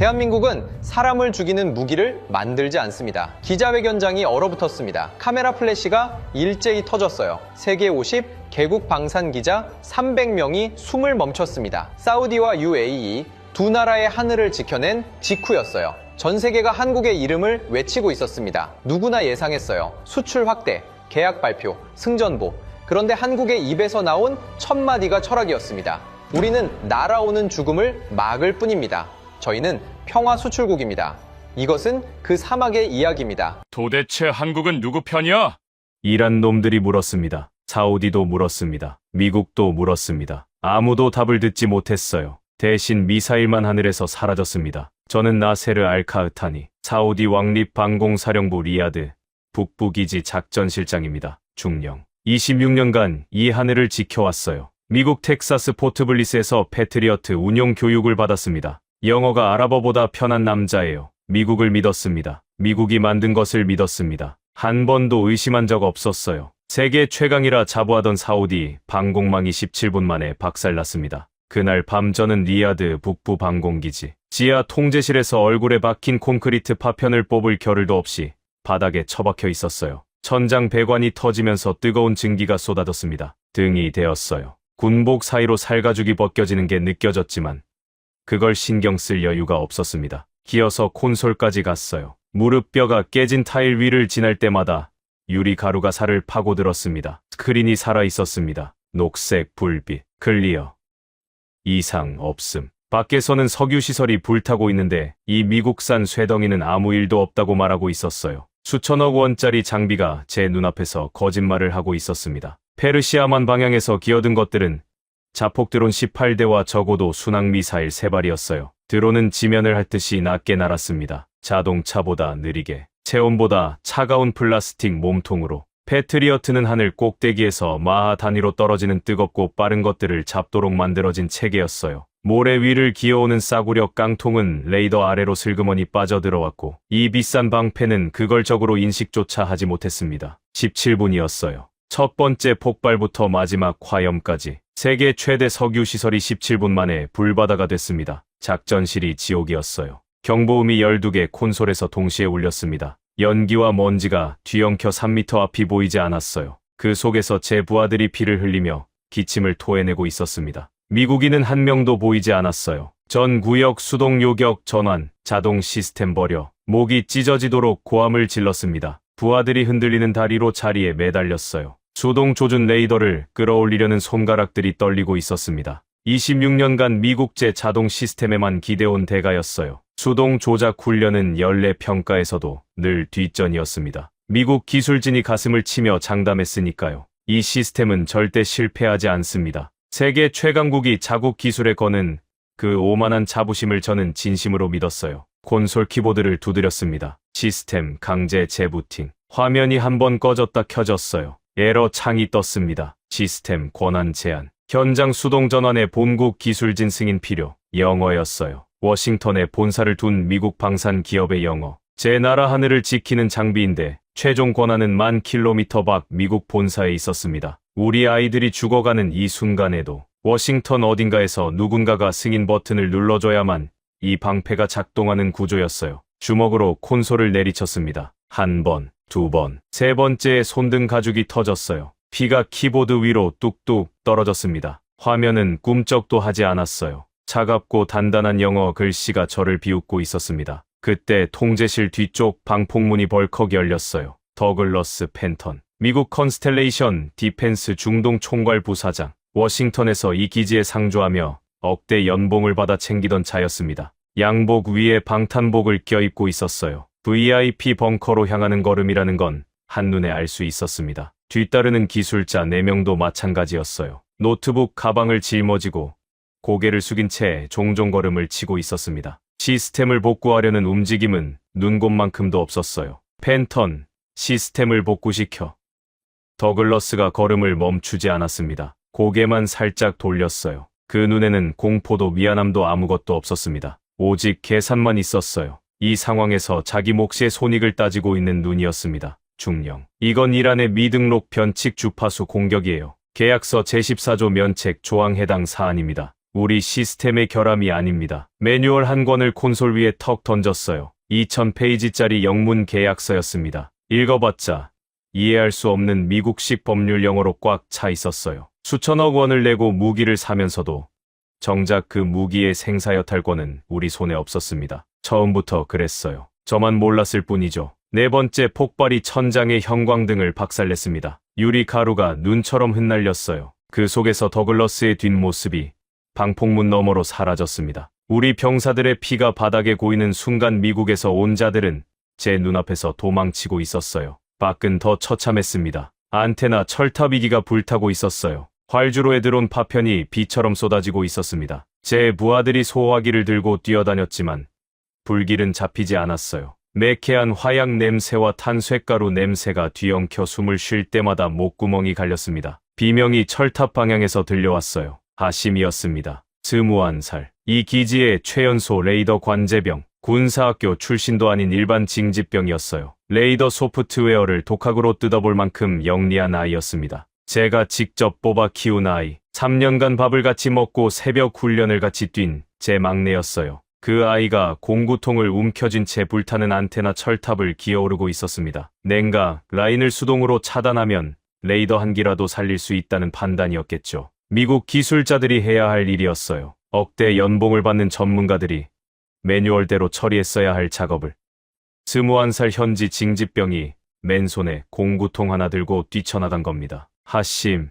대한민국은 사람을 죽이는 무기를 만들지 않습니다. 기자회견장이 얼어붙었습니다. 카메라 플래시가 일제히 터졌어요. 세계 50 개국 방산 기자 300명이 숨을 멈췄습니다. 사우디와 UAE 두 나라의 하늘을 지켜낸 직후였어요. 전 세계가 한국의 이름을 외치고 있었습니다. 누구나 예상했어요. 수출 확대, 계약 발표, 승전보. 그런데 한국의 입에서 나온 첫 마디가 철학이었습니다. 우리는 날아오는 죽음을 막을 뿐입니다. 저희는 평화 수출국입니다. 이것은 그 사막의 이야기입니다. 도대체 한국은 누구 편이야? 이란 놈들이 물었습니다. 사우디도 물었습니다. 미국도 물었습니다. 아무도 답을 듣지 못했어요. 대신 미사일만 하늘에서 사라졌습니다. 저는 나세르 알카흐타니, 사우디 왕립방공사령부 리야드 북부기지 작전실장입니다. 중령. 26년간 이 하늘을 지켜왔어요. 미국 텍사스 포트블리스에서 패트리어트 운용 교육을 받았습니다. 영어가 아랍어보다 편한 남자예요. 미국을 믿었습니다. 미국이 만든 것을 믿었습니다. 한 번도 의심한 적 없었어요. 세계 최강이라 자부하던 사우디 방공망이 17분 만에 박살났습니다. 그날 밤 저는 리야드 북부 방공기지 지하 통제실에서 얼굴에 박힌 콘크리트 파편을 뽑을 겨를도 없이 바닥에 처박혀 있었어요. 천장 배관이 터지면서 뜨거운 증기가 쏟아졌습니다. 등이 되었어요. 군복 사이로 살가죽이 벗겨지는 게 느껴졌지만 그걸 신경 쓸 여유가 없었습니다. 기어서 콘솔까지 갔어요. 무릎뼈가 깨진 타일 위를 지날 때마다 유리 가루가 살을 파고들었습니다. 스크린이 살아 있었습니다. 녹색 불빛, 클리어. 이상 없음. 밖에서는 석유시설이 불타고 있는데 이 미국산 쇠덩이는 아무 일도 없다고 말하고 있었어요. 수천억 원짜리 장비가 제 눈앞에서 거짓말을 하고 있었습니다. 페르시아만 방향에서 기어든 것들은 자폭 드론 18대와 적어도 순항미사일 3발이었어요. 드론은 지면을 핥듯이 낮게 날았습니다. 자동차보다 느리게, 체온보다 차가운 플라스틱 몸통으로. 패트리어트는 하늘 꼭대기에서 마하 단위로 떨어지는 뜨겁고 빠른 것들을 잡도록 만들어진 체계였어요. 모래 위를 기어오는 싸구려 깡통은 레이더 아래로 슬그머니 빠져들어왔고 이 비싼 방패는 그걸 적으로 인식조차 하지 못했습니다. 17분이었어요. 첫 번째 폭발부터 마지막 화염까지 세계 최대 석유시설이 17분 만에 불바다가 됐습니다. 작전실이 지옥이었어요. 경보음이 12개 콘솔에서 동시에 울렸습니다. 연기와 먼지가 뒤엉켜 3m 앞이 보이지 않았어요. 그 속에서 제 부하들이 피를 흘리며 기침을 토해내고 있었습니다. 미국인은 한 명도 보이지 않았어요. 전 구역 수동 요격 전환, 자동 시스템 버려, 목이 찢어지도록 고함을 질렀습니다. 부하들이 흔들리는 다리로 자리에 매달렸어요. 수동 조준 레이더를 끌어올리려는 손가락들이 떨리고 있었습니다. 26년간 미국제 자동 시스템에만 기대온 대가였어요. 수동 조작 훈련은 연례 평가에서도 늘 뒷전이었습니다. 미국 기술진이 가슴을 치며 장담했으니까요. 이 시스템은 절대 실패하지 않습니다. 세계 최강국이 자국 기술에 거는 그 오만한 자부심을 저는 진심으로 믿었어요. 콘솔 키보드를 두드렸습니다. 시스템 강제 재부팅. 화면이 한번 꺼졌다 켜졌어요. 에러 창이 떴습니다. 시스템 권한 제한. 현장 수동 전환에 본국 기술진 승인 필요. 영어였어요. 워싱턴에 본사를 둔 미국 방산 기업의 영어. 제 나라 하늘을 지키는 장비인데 최종 권한은 1000km 밖 미국 본사에 있었습니다. 우리 아이들이 죽어가는 이 순간에도 워싱턴 어딘가에서 누군가가 승인 버튼을 눌러줘야만 이 방패가 작동하는 구조였어요. 주먹으로 콘솔을 내리쳤습니다. 한 번, 두 번, 세 번째에 손등 가죽이 터졌어요. 피가 키보드 위로 뚝뚝 떨어졌습니다. 화면은 꿈쩍도 하지 않았어요. 차갑고 단단한 영어 글씨가 저를 비웃고 있었습니다. 그때 통제실 뒤쪽 방폭문이 벌컥 열렸어요. 더글러스 펜턴, 미국 컨스텔레이션 디펜스 중동 총괄 부사장, 워싱턴에서 이 기지에 상주하며 억대 연봉을 받아 챙기던 자였습니다. 양복 위에 방탄복을 껴입고 있었어요. VIP 벙커로 향하는 걸음이라는 건 한눈에 알 수 있었습니다. 뒤따르는 기술자 4명도 마찬가지였어요. 노트북 가방을 짊어지고 고개를 숙인 채 종종 걸음을 치고 있었습니다. 시스템을 복구하려는 움직임은 눈곱만큼도 없었어요. 펜턴, 시스템을 복구시켜. 더글러스가 걸음을 멈추지 않았습니다. 고개만 살짝 돌렸어요. 그 눈에는 공포도 미안함도 아무것도 없었습니다. 오직 계산만 있었어요. 이 상황에서 자기 몫의 손익을 따지고 있는 눈이었습니다. 중령. 이건 이란의 미등록 변칙 주파수 공격이에요. 계약서 제14조 면책 조항 해당 사안입니다. 우리 시스템의 결함이 아닙니다. 매뉴얼 한 권을 콘솔 위에 턱 던졌어요. 2000페이지짜리 영문 계약서였습니다. 읽어봤자 이해할 수 없는 미국식 법률 영어로 꽉 차 있었어요. 수천억 원을 내고 무기를 사면서도 정작 그 무기의 생사여탈권은 우리 손에 없었습니다. 처음부터 그랬어요. 저만 몰랐을 뿐이죠. 네 번째 폭발이 천장의 형광등을 박살냈습니다. 유리 가루가 눈처럼 흩날렸어요. 그 속에서 더글러스의 뒷모습이 방폭문 너머로 사라졌습니다. 우리 병사들의 피가 바닥에 고이는 순간 미국에서 온 자들은 제 눈앞에서 도망치고 있었어요. 밖은 더 처참했습니다. 안테나 철탑이기가 불타고 있었어요. 활주로에 들어온 파편이 비처럼 쏟아지고 있었습니다. 제 부하들이 소화기를 들고 뛰어다녔지만 불길은 잡히지 않았어요. 매캐한 화약 냄새와 탄쇠가루 냄새가 뒤엉켜 숨을 쉴 때마다 목구멍이 갈렸습니다. 비명이 철탑 방향에서 들려왔어요. 하심이었습니다. 21살. 이 기지의 최연소 레이더 관제병. 군사학교 출신도 아닌 일반 징집병이었어요. 레이더 소프트웨어를 독학으로 뜯어볼 만큼 영리한 아이였습니다. 제가 직접 뽑아 키운 아이. 3년간 밥을 같이 먹고 새벽 훈련을 같이 뛴 제 막내였어요. 그 아이가 공구통을 움켜쥔 채 불타는 안테나 철탑을 기어오르고 있었습니다. 냉각 라인을 수동으로 차단하면 레이더 한 기라도 살릴 수 있다는 판단이었겠죠. 미국 기술자들이 해야 할 일이었어요. 억대 연봉을 받는 전문가들이 매뉴얼대로 처리했어야 할 작업을. 21살 현지 징집병이 맨손에 공구통 하나 들고 뛰쳐나간 겁니다. 하심,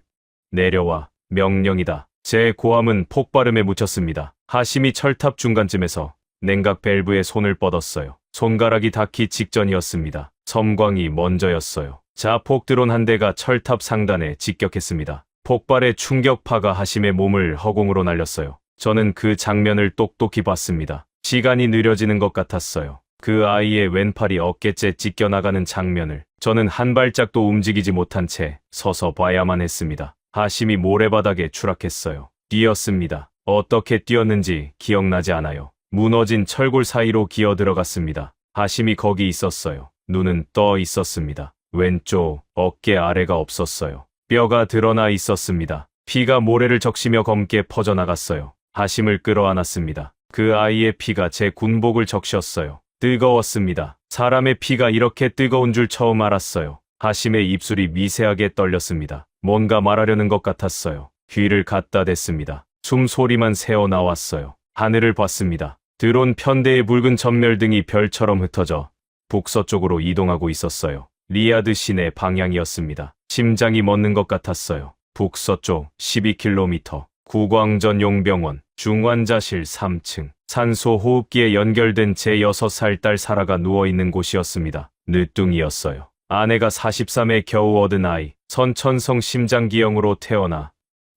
내려와, 명령이다. 제 고함은 폭발음에 묻혔습니다. 하심이 철탑 중간쯤에서 냉각 밸브에 손을 뻗었어요. 손가락이 닿기 직전이었습니다. 섬광이 먼저였어요. 자폭 드론 한 대가 철탑 상단에 직격했습니다. 폭발의 충격파가 하심의 몸을 허공으로 날렸어요. 저는 그 장면을 똑똑히 봤습니다. 시간이 느려지는 것 같았어요. 그 아이의 왼팔이 어깨째 찢겨나가는 장면을 저는 한 발짝도 움직이지 못한 채 서서 봐야만 했습니다. 하심이 모래바닥에 추락했어요. 뛰었습니다. 어떻게 뛰었는지 기억나지 않아요. 무너진 철골 사이로 기어 들어갔습니다. 하심이 거기 있었어요. 눈은 떠 있었습니다. 왼쪽 어깨 아래가 없었어요. 뼈가 드러나 있었습니다. 피가 모래를 적시며 검게 퍼져나갔어요. 하심을 끌어안았습니다. 그 아이의 피가 제 군복을 적셨어요. 뜨거웠습니다. 사람의 피가 이렇게 뜨거운 줄 처음 알았어요. 하심의 입술이 미세하게 떨렸습니다. 뭔가 말하려는 것 같았어요. 귀를 갖다 댔습니다. 숨소리만 새어나왔어요. 하늘을 봤습니다. 드론 편대의 붉은 전멸등이 별처럼 흩어져 북서쪽으로 이동하고 있었어요. 리야드 시내 방향이었습니다. 심장이 멎는 것 같았어요. 북서쪽 12km, 구광전 용병원, 중환자실 3층, 산소 호흡기에 연결된 제 6살 딸 사라가 누워있는 곳이었습니다. 늦둥이였어요. 아내가 43에 겨우 얻은 아이, 선천성 심장기형으로 태어나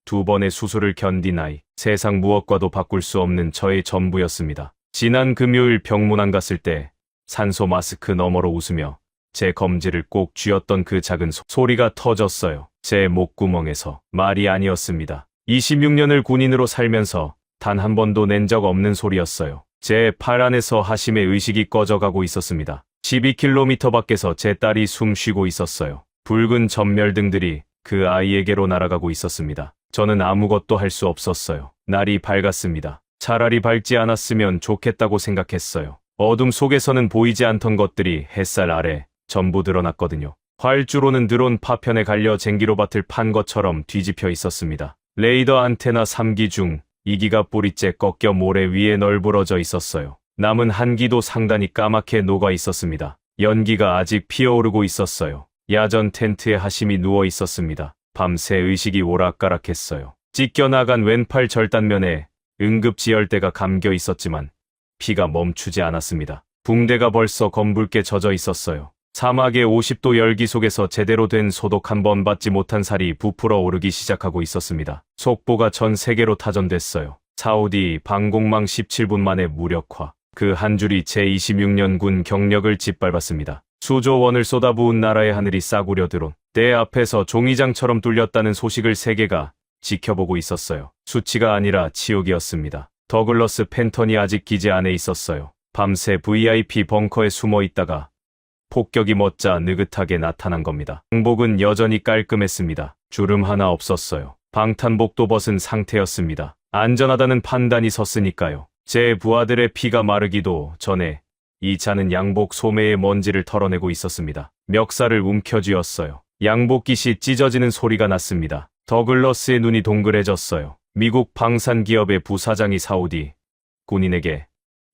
2번의 수술을 견딘 아이, 세상 무엇과도 바꿀 수 없는 저의 전부였습니다. 지난 금요일 병문안 갔을 때 산소 마스크 너머로 웃으며 제 검지를 꼭 쥐었던 그 작은 소리가 터졌어요. 제 목구멍에서. 말이 아니었습니다. 26년을 군인으로 살면서 단 한 번도 낸 적 없는 소리였어요. 제 팔 안에서 하심의 의식이 꺼져가고 있었습니다. 12km 밖에서 제 딸이 숨 쉬고 있었어요. 붉은 전멸등들이 그 아이에게로 날아가고 있었습니다. 저는 아무것도 할 수 없었어요. 날이 밝았습니다. 차라리 밝지 않았으면 좋겠다고 생각했어요. 어둠 속에서는 보이지 않던 것들이 햇살 아래 전부 드러났거든요. 활주로는 드론 파편에 갈려 쟁기로밭을 판 것처럼 뒤집혀 있었습니다. 레이더 안테나 3기 중 2기가 뿌리째 꺾여 모래 위에 널브러져 있었어요. 남은 한 기도 상단이 까맣게 녹아 있었습니다. 연기가 아직 피어오르고 있었어요. 야전 텐트에 하심이 누워 있었습니다. 밤새 의식이 오락가락했어요. 찢겨나간 왼팔 절단면에 응급지혈대가 감겨 있었지만 피가 멈추지 않았습니다. 붕대가 벌써 검붉게 젖어 있었어요. 사막의 50도 열기 속에서 제대로 된 소독 한 번 받지 못한 살이 부풀어 오르기 시작하고 있었습니다. 속보가 전 세계로 타전됐어요. 사우디 방공망 17분 만에 무력화. 그 한 줄이 제26년 군 경력을 짓밟았습니다. 수조 원을 쏟아부은 나라의 하늘이 싸구려 드론. 내 앞에서 종이장처럼 뚫렸다는 소식을 세계가 지켜보고 있었어요. 수치가 아니라 치욕이었습니다. 더글러스 펜턴이 아직 기지 안에 있었어요. 밤새 VIP 벙커에 숨어 있다가 폭격이 멎자 느긋하게 나타난 겁니다. 항복은 여전히 깔끔했습니다. 주름 하나 없었어요. 방탄복도 벗은 상태였습니다. 안전하다는 판단이 섰으니까요. 제 부하들의 피가 마르기도 전에 이 차는 양복 소매의 먼지를 털어내고 있었습니다. 멱살을 움켜쥐었어요. 양복깃이 찢어지는 소리가 났습니다. 더글러스의 눈이 동그래졌어요. 미국 방산기업의 부사장이 사우디 군인에게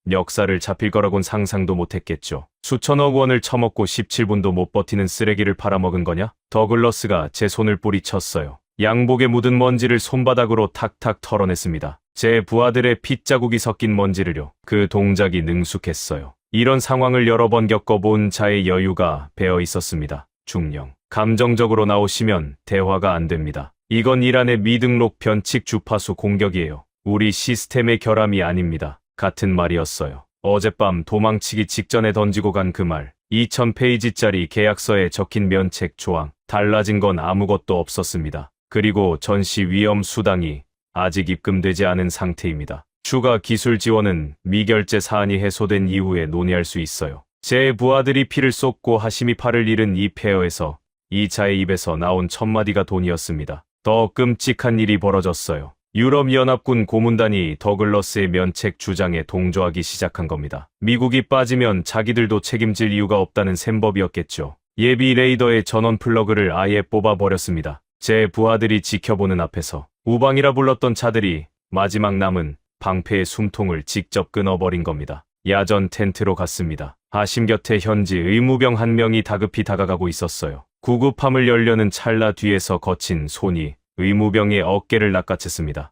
멱살을 잡힐 거라곤 상상도 못했겠죠. 수천억 원을 처먹고 17분도 못 버티는 쓰레기를 팔아먹은 거냐? 더글러스가 제 손을 뿌리쳤어요. 양복에 묻은 먼지를 손바닥으로 탁탁 털어냈습니다. 제 부하들의 핏자국이 섞인 먼지를요. 그 동작이 능숙했어요. 이런 상황을 여러 번 겪어본 자의 여유가 배어 있었습니다. 중령. 감정적으로 나오시면 대화가 안 됩니다. 이건 이란의 미등록 변칙 주파수 공격이에요. 우리 시스템의 결함이 아닙니다. 같은 말이었어요. 어젯밤 도망치기 직전에 던지고 간 그 말. 2000페이지짜리 계약서에 적힌 면책 조항. 달라진 건 아무것도 없었습니다. 그리고 전시 위험 수당이 아직 입금되지 않은 상태입니다. 추가 기술 지원은 미결제 사안이 해소된 이후에 논의할 수 있어요. 제 부하들이 피를 쏟고 하심이 팔을 잃은 이 폐허에서 이 자의 입에서 나온 첫마디가 돈이었습니다. 더 끔찍한 일이 벌어졌어요. 유럽연합군 고문단이 더글러스의 면책 주장에 동조하기 시작한 겁니다. 미국이 빠지면 자기들도 책임질 이유가 없다는 셈법이었겠죠. 예비 레이더의 전원 플러그를 아예 뽑아버렸습니다. 제 부하들이 지켜보는 앞에서 우방이라 불렀던 차들이 마지막 남은 방패의 숨통을 직접 끊어버린 겁니다. 야전 텐트로 갔습니다. 하심 곁에 현지 의무병 한 명이 다급히 다가가고 있었어요. 구급함을 열려는 찰나 뒤에서 거친 손이 의무병의 어깨를 낚아챘습니다.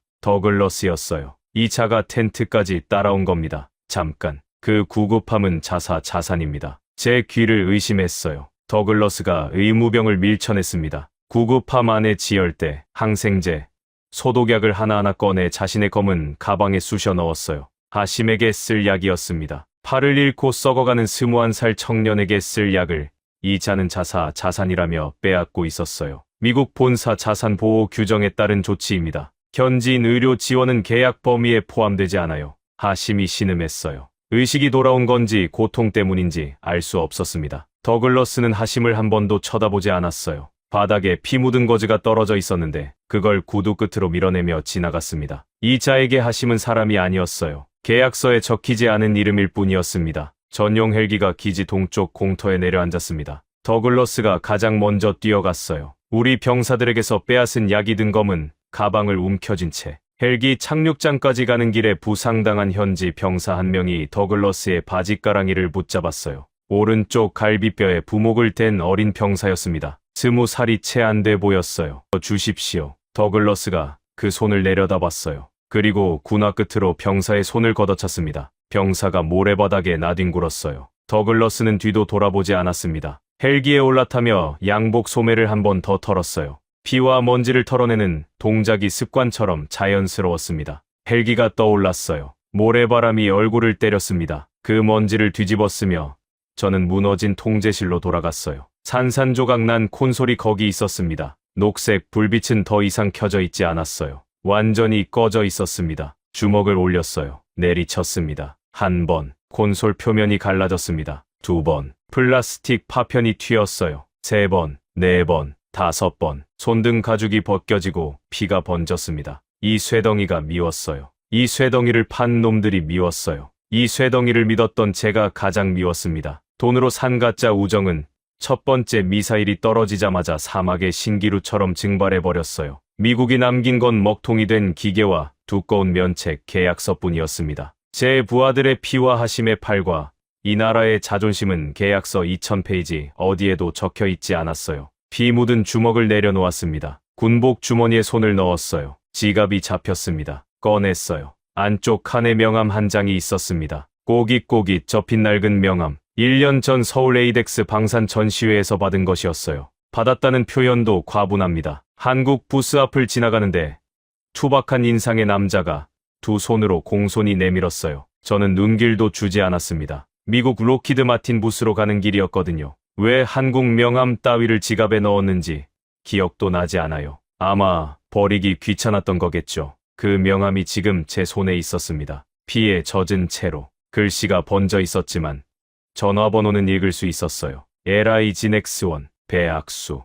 더글러스였어요. 이 차가 텐트까지 따라온 겁니다. 잠깐. 그 구급함은 자산입니다. 제 귀를 의심했어요. 더글러스가 의무병을 밀쳐냈습니다. 구급함 안에 지혈대, 항생제, 소독약을 하나하나 꺼내 자신의 검은 가방에 쑤셔 넣었어요. 하심에게 쓸 약이었습니다. 팔을 잃고 썩어가는 21살 청년에게 쓸 약을 이 자는 자산이라며 빼앗고 있었어요. 미국 본사 자산 보호 규정에 따른 조치입니다. 현지인 의료 지원은 계약 범위에 포함되지 않아요. 하심이 신음했어요. 의식이 돌아온 건지 고통 때문인지 알 수 없었습니다. 더글러스는 하심을 한 번도 쳐다보지 않았어요. 바닥에 피 묻은 거즈가 떨어져 있었는데 그걸 구두 끝으로 밀어내며 지나갔습니다. 이 자에게 하심은 사람이 아니었어요. 계약서에 적히지 않은 이름일 뿐이었습니다. 전용 헬기가 기지 동쪽 공터에 내려앉았습니다. 더글러스가 가장 먼저 뛰어갔어요. 우리 병사들에게서 빼앗은 약이 든 검은 가방을 움켜쥔 채 헬기 착륙장까지 가는 길에 부상당한 현지 병사 한 명이 더글러스의 바지가랑이를 붙잡았어요. 오른쪽 갈비뼈에 부목을 댄 어린 병사였습니다. 20살이 채 안 돼 보였어요. 주십시오. 더글러스가 그 손을 내려다봤어요. 그리고 군화 끝으로 병사의 손을 걷어찼습니다. 병사가 모래바닥에 나뒹굴었어요. 더글러스는 뒤도 돌아보지 않았습니다. 헬기에 올라타며 양복 소매를 한 번 더 털었어요. 피와 먼지를 털어내는 동작이 습관처럼 자연스러웠습니다. 헬기가 떠올랐어요. 모래바람이 얼굴을 때렸습니다. 그 먼지를 뒤집었으며 저는 무너진 통제실로 돌아갔어요. 산산조각 난 콘솔이 거기 있었습니다. 녹색 불빛은 더 이상 켜져 있지 않았어요. 완전히 꺼져 있었습니다. 주먹을 올렸어요. 내리쳤습니다. 한 번, 콘솔 표면이 갈라졌습니다. 2번, 플라스틱 파편이 튀었어요. 3번, 4번, 5번, 손등 가죽이 벗겨지고 피가 번졌습니다. 이 쇠덩이가 미웠어요. 이 쇠덩이를 판 놈들이 미웠어요. 이 쇠덩이를 믿었던 제가 가장 미웠습니다. 돈으로 산 가짜 우정은 첫 번째 미사일이 떨어지자마자 사막의 신기루처럼 증발해버렸어요. 미국이 남긴 건 먹통이 된 기계와 두꺼운 면책 계약서뿐이었습니다. 제 부하들의 피와 하심의 팔과 이 나라의 자존심은 계약서 2000페이지 어디에도 적혀 있지 않았어요. 피 묻은 주먹을 내려놓았습니다. 군복 주머니에 손을 넣었어요. 지갑이 잡혔습니다. 꺼냈어요. 안쪽 칸에 명함 한 장이 있었습니다. 꼬깃꼬깃 접힌 낡은 명함. 1년 전 서울 에이덱스 방산 전시회에서 받은 것이었어요. 받았다는 표현도 과분합니다. 한국 부스 앞을 지나가는데 투박한 인상의 남자가 두 손으로 공손히 내밀었어요. 저는 눈길도 주지 않았습니다. 미국 록히드 마틴 부스로 가는 길이었거든요. 왜 한국 명함 따위를 지갑에 넣었는지 기억도 나지 않아요. 아마 버리기 귀찮았던 거겠죠. 그 명함이 지금 제 손에 있었습니다. 피에 젖은 채로 글씨가 번져 있었지만 전화번호는 읽을 수 있었어요. LIGNX1 배악수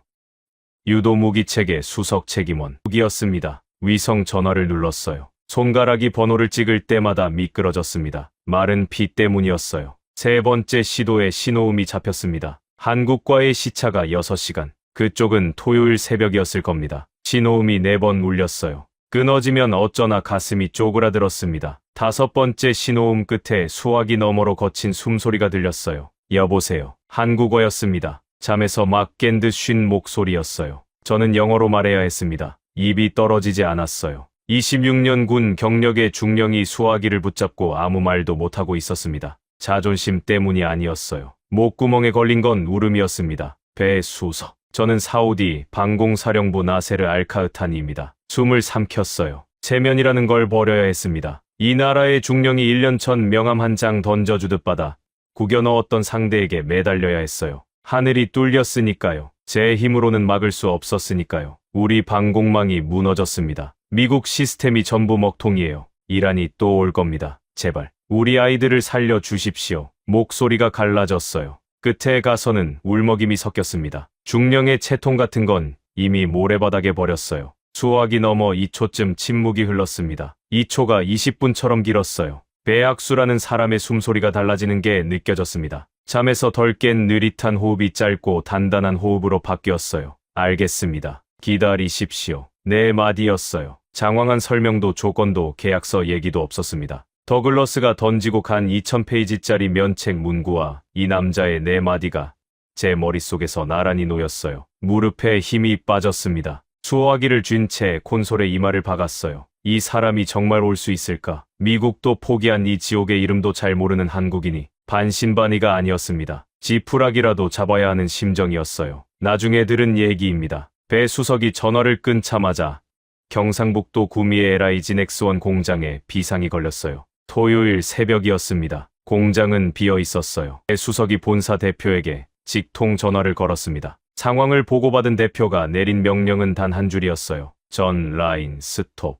유도무기체계 수석 책임원. 무기였습니다. 위성 전화를 눌렀어요. 손가락이 번호를 찍을 때마다 미끄러졌습니다. 마른 피 때문이었어요. 세 번째 시도에 신호음이 잡혔습니다. 한국과의 시차가 6시간. 그쪽은 토요일 새벽이었을 겁니다. 신호음이 4번 울렸어요. 끊어지면 어쩌나 가슴이 쪼그라들었습니다. 5번째 신호음 끝에 수화기 너머로 거친 숨소리가 들렸어요. 여보세요. 한국어였습니다. 잠에서 막 깬 듯 쉰 목소리였어요. 저는 영어로 말해야 했습니다. 입이 떨어지지 않았어요. 26년 군 경력의 중령이 수화기를 붙잡고 아무 말도 못하고 있었습니다. 자존심 때문이 아니었어요. 목구멍에 걸린 건 울음이었습니다. 배수석. 저는 사우디 방공사령부 나세르 알카흐타니입니다. 숨을 삼켰어요. 체면이라는 걸 버려야 했습니다. 이 나라의 중령이 1년 전 명함 한 장 던져주듯 받아 구겨 넣었던 상대에게 매달려야 했어요. 하늘이 뚫렸으니까요. 제 힘으로는 막을 수 없었으니까요. 우리 방공망이 무너졌습니다. 미국 시스템이 전부 먹통이에요. 이란이 또 올 겁니다. 제발 우리 아이들을 살려주십시오. 목소리가 갈라졌어요. 끝에 가서는 울먹임이 섞였습니다. 중령의 채통 같은 건 이미 모래바닥에 버렸어요. 수화기 넘어 2초쯤 침묵이 흘렀습니다. 2초가 20분처럼 길었어요. 배악수라는 사람의 숨소리가 달라지는 게 느껴졌습니다. 잠에서 덜 깬 느릿한 호흡이 짧고 단단한 호흡으로 바뀌었어요. 알겠습니다. 기다리십시오. 네 마디였어요. 장황한 설명도 조건도 계약서 얘기도 없었습니다. 더글러스가 던지고 간 2000페이지짜리 면책 문구와 이 남자의 네 마디가 제 머릿속에서 나란히 놓였어요. 무릎에 힘이 빠졌습니다. 수화기를 쥔 채 콘솔에 이마를 박았어요. 이 사람이 정말 올 수 있을까? 미국도 포기한 이 지옥의 이름도 잘 모르는 한국인이 반신반의가 아니었습니다. 지푸라기라도 잡아야 하는 심정이었어요. 나중에 들은 얘기입니다. 배 수석이 전화를 끊자마자 경상북도 구미의 LIG 넥스원 공장에 비상이 걸렸어요. 토요일 새벽이었습니다. 공장은 비어 있었어요. 배 수석이 본사 대표에게 직통 전화를 걸었습니다. 상황을 보고받은 대표가 내린 명령은 단 한 줄이었어요. 전 라인 스톱.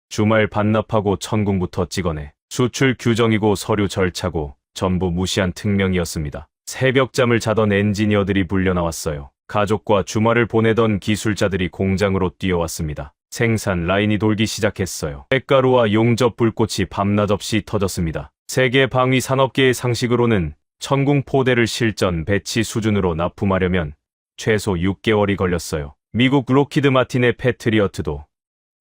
주말 반납하고 천궁부터 찍어내. 수출 규정이고 서류 절차고 전부 무시한 특명이었습니다. 새벽잠을 자던 엔지니어들이 불려나왔어요. 가족과 주말을 보내던 기술자들이 공장으로 뛰어왔습니다. 생산 라인이 돌기 시작했어요. 쇳가루와 용접 불꽃이 밤낮 없이 터졌습니다. 세계 방위 산업계의 상식으로는 천궁 포대를 실전 배치 수준으로 납품하려면 최소 6개월이 걸렸어요. 미국 로키드 마틴의 패트리어트도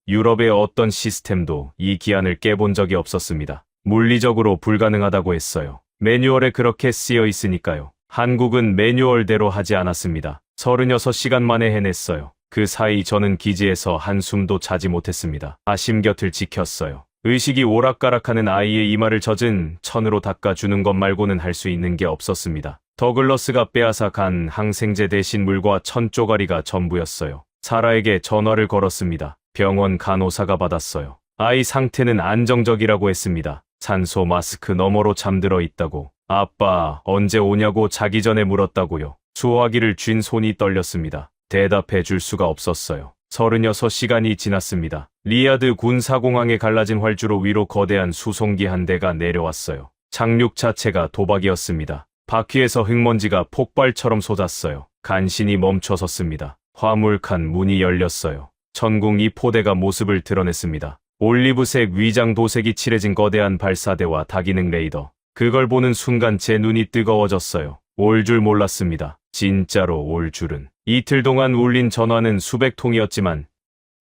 유럽의 어떤 시스템도 이 기한을 깨본 적이 없었습니다. 물리적으로 불가능하다고 했어요. 매뉴얼에 그렇게 쓰여 있으니까요. 한국은 매뉴얼대로 하지 않았습니다. 36시간 만에 해냈어요. 그 사이 저는 기지에서 한숨도 자지 못했습니다. 아심 곁을 지켰어요. 의식이 오락가락하는 아이의 이마를 젖은 천으로 닦아주는 것 말고는 할 수 있는 게 없었습니다. 더글러스가 빼앗아 간 항생제 대신 물과 천 쪼가리가 전부였어요. 사라에게 전화를 걸었습니다. 병원 간호사가 받았어요. 아이 상태는 안정적이라고 했습니다. 산소 마스크 너머로 잠들어 있다고. 아빠 언제 오냐고 자기 전에 물었다고요. 수화기를 쥔 손이 떨렸습니다. 대답해 줄 수가 없었어요. 36시간이 지났습니다. 리야드 군사공항에 갈라진 활주로 위로 거대한 수송기 한 대가 내려왔어요. 착륙 자체가 도박이었습니다. 바퀴에서 흙먼지가 폭발처럼 쏟았어요. 간신히 멈춰섰습니다. 화물칸 문이 열렸어요. 천궁 2포대가 모습을 드러냈습니다. 올리브색 위장 도색이 칠해진 거대한 발사대와 다기능 레이더. 그걸 보는 순간 제 눈이 뜨거워졌어요. 올 줄 몰랐습니다. 진짜로 올 줄은. 이틀 동안 울린 전화는 수백 통이었지만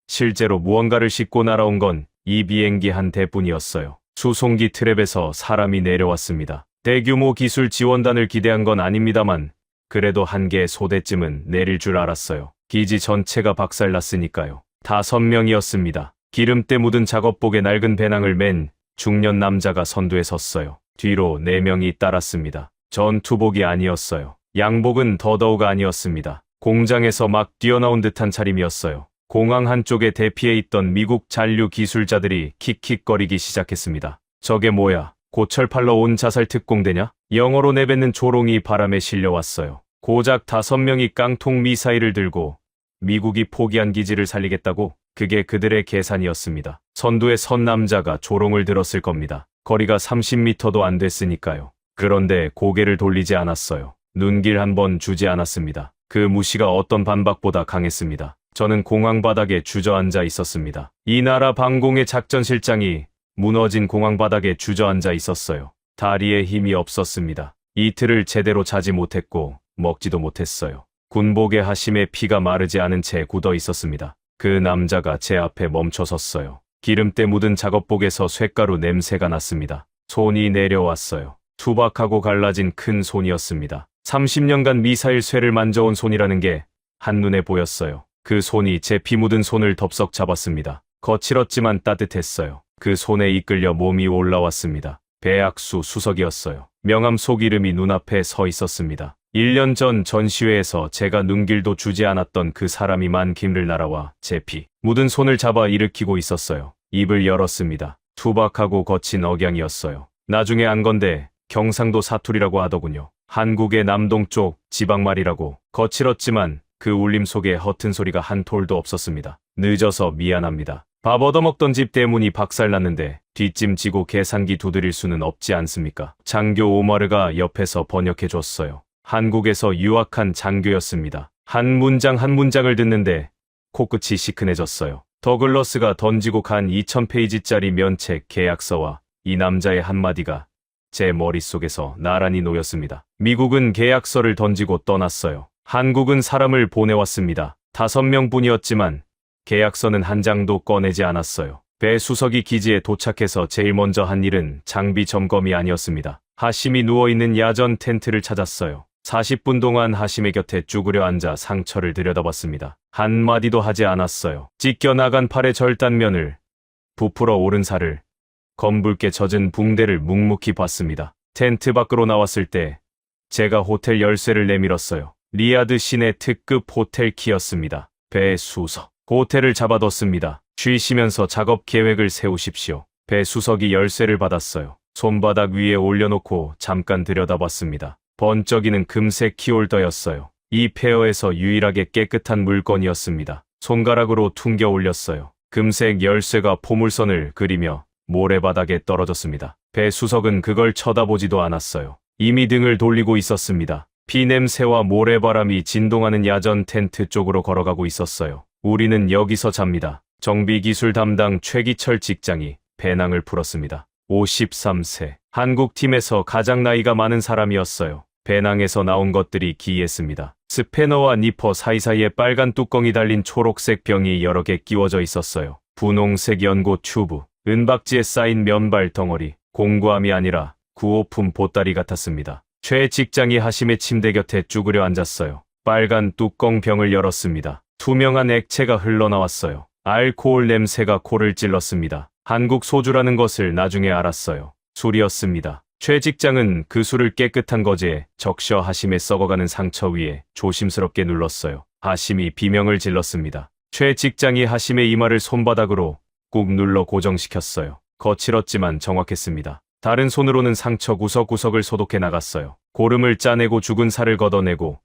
실제로 무언가를 싣고 날아온 건 이 비행기 한 대뿐이었어요. 수송기 트랩에서 사람이 내려왔습니다. 대규모 기술 지원단을 기대한 건 아닙니다만 그래도 한 개의 소대쯤은 내릴 줄 알았어요. 기지 전체가 박살났으니까요. 5명이었습니다. 기름때 묻은 작업복에 낡은 배낭을 맨 중년 남자가 선두에 섰어요. 뒤로 4명이 따랐습니다. 전투복이 아니었어요. 양복은 더더욱 아니었습니다. 공장에서 막 뛰어나온 듯한 차림이었어요. 공항 한쪽에 대피해 있던 미국 잔류 기술자들이 킥킥거리기 시작했습니다. 저게 뭐야? 고철팔러 온 자살 특공대냐? 영어로 내뱉는 조롱이 바람에 실려왔어요. 고작 5명이 깡통 미사일을 들고 미국이 포기한 기지를 살리겠다고? 그게 그들의 계산이었습니다. 선두에 선 남자가 조롱을 들었을 겁니다. 거리가 30m도 안 됐으니까요. 그런데 고개를 돌리지 않았어요. 눈길 한 번 주지 않았습니다. 그 무시가 어떤 반박보다 강했습니다. 저는 공항 바닥에 주저앉아 있었습니다. 이 나라 방공의 작전실장이 무너진 공항 바닥에 주저앉아 있었어요. 다리에 힘이 없었습니다. 이틀을 제대로 자지 못했고 먹지도 못했어요. 군복에 하심에 피가 마르지 않은 채 굳어 있었습니다. 그 남자가 제 앞에 멈춰 섰어요. 기름때 묻은 작업복에서 쇳가루 냄새가 났습니다. 손이 내려왔어요. 투박하고 갈라진 큰 손이었습니다. 30년간 미사일 쇠를 만져온 손이라는 게 한눈에 보였어요. 그 손이 제 피 묻은 손을 덥석 잡았습니다. 거칠었지만 따뜻했어요. 그 손에 이끌려 몸이 올라왔습니다. 배학수 수석이었어요. 명함 속 이름이 눈앞에 서 있었습니다. 1년 전 전시회에서 제가 눈길도 주지 않았던 그 사람이 만 김을 날아와 제 피 묻은 손을 잡아 일으키고 있었어요. 입을 열었습니다. 투박하고 거친 억양이었어요. 나중에 안 건데 경상도 사투리라고 하더군요. 한국의 남동쪽 지방말이라고. 거칠었지만 그 울림 속에 허튼 소리가 한 톨도 없었습니다. 늦어서 미안합니다. 밥 얻어먹던 집 대문이 박살났는데 뒷짐지고 계산기 두드릴 수는 없지 않습니까? 장교 오마르가 옆에서 번역해줬어요. 한국에서 유학한 장교였습니다. 한 문장 한 문장을 듣는데 코끝이 시큰해졌어요. 더글러스가 던지고 간 2000페이지짜리 면책 계약서와 이 남자의 한마디가 제 머릿속에서 나란히 놓였습니다. 미국은 계약서를 던지고 떠났어요. 한국은 사람을 보내왔습니다. 5명뿐이었지만 계약서는 한 장도 꺼내지 않았어요. 배 수석이 기지에 도착해서 제일 먼저 한 일은 장비 점검이 아니었습니다. 하심이 누워있는 야전 텐트를 찾았어요. 40분 동안 하심의 곁에 쭈그려 앉아 상처를 들여다봤습니다. 한마디도 하지 않았어요. 찢겨나간 팔의 절단면을, 부풀어 오른 살을, 검붉게 젖은 붕대를 묵묵히 봤습니다. 텐트 밖으로 나왔을 때 제가 호텔 열쇠를 내밀었어요. 리야드 시내 특급 호텔 키였습니다. 배 수석. 호텔을 잡아뒀습니다. 쉬시면서 작업 계획을 세우십시오. 배 수석이 열쇠를 받았어요. 손바닥 위에 올려놓고 잠깐 들여다봤습니다. 번쩍이는 금색 키홀더였어요. 이 폐허에서 유일하게 깨끗한 물건이었습니다. 손가락으로 퉁겨 올렸어요. 금색 열쇠가 포물선을 그리며 모래바닥에 떨어졌습니다. 배 수석은 그걸 쳐다보지도 않았어요. 이미 등을 돌리고 있었습니다. 피냄새와 모래바람이 진동하는 야전 텐트 쪽으로 걸어가고 있었어요. 우리는 여기서 잡니다. 정비기술 담당 최기철 직장이 배낭을 풀었습니다. 53세. 한국팀에서 가장 나이가 많은 사람이었어요. 배낭에서 나온 것들이 기이했습니다. 스패너와 니퍼 사이사이에 빨간 뚜껑이 달린 초록색 병이 여러 개 끼워져 있었어요. 분홍색 연고 튜브, 은박지에 쌓인 면발 덩어리, 공구함이 아니라 구호품 보따리 같았습니다. 최 직장이 하심의 침대 곁에 쭈그려 앉았어요. 빨간 뚜껑 병을 열었습니다. 투명한 액체가 흘러나왔어요. 알코올 냄새가 코를 찔렀습니다. 한국 소주라는 것을 나중에 알았어요. 술이었습니다. 최 직장은 그 술을 깨끗한 거제에 적셔 하심의 썩어가는 상처 위에 조심스럽게 눌렀어요. 하심이 비명을 질렀습니다. 최 직장이 하심의 이마를 손바닥으로 꾹 눌러 고정시켰어요. 거칠었지만 정확했습니다. 다른 손으로는 상처 구석구석을 소독해 나갔어요. 고름을 짜내고 죽은 살을 걷어내고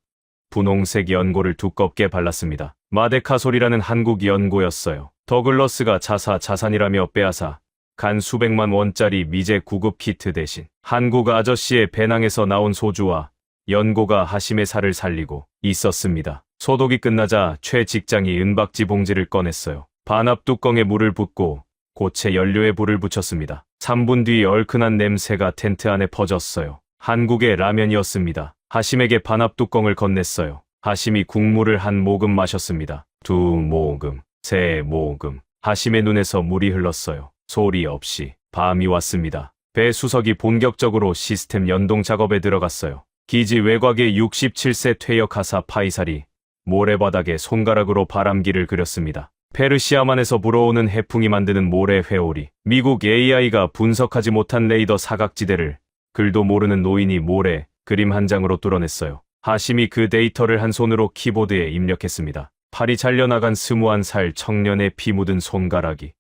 분홍색 연고를 두껍게 발랐습니다. 마데카솔이라는 한국 연고였어요. 더글러스가 자산이라며 빼앗아 간 수백만 원짜리 미제 구급 키트 대신 한국 아저씨의 배낭에서 나온 소주와 연고가 하심의 살을 살리고 있었습니다. 소독이 끝나자 최 직장이 은박지 봉지를 꺼냈어요. 반합 뚜껑에 물을 붓고 고체 연료에 불을 붙였습니다. 3분 뒤 얼큰한 냄새가 텐트 안에 퍼졌어요. 한국의 라면이었습니다. 하심에게 반합 뚜껑을 건넸어요. 하심이 국물을 한 모금 마셨습니다. 2모금, 3모금. 하심의 눈에서 물이 흘렀어요. 소리 없이 밤이 왔습니다. 배 수석이 본격적으로 시스템 연동 작업에 들어갔어요. 기지 외곽의 67세 퇴역 하사 파이살이 모래바닥에 손가락으로 바람기를 그렸습니다. 페르시아만에서 불어오는 해풍이 만드는 모래 회오리. 미국 AI가 분석하지 못한 레이더 사각지대를 글도 모르는 노인이 모래 그림 한 장으로 뚫어냈어요. 하심이 그 데이터를 한 손으로 키보드에 입력했습니다. 팔이 잘려나간 스무한 살 청년의 피 묻은 손가락이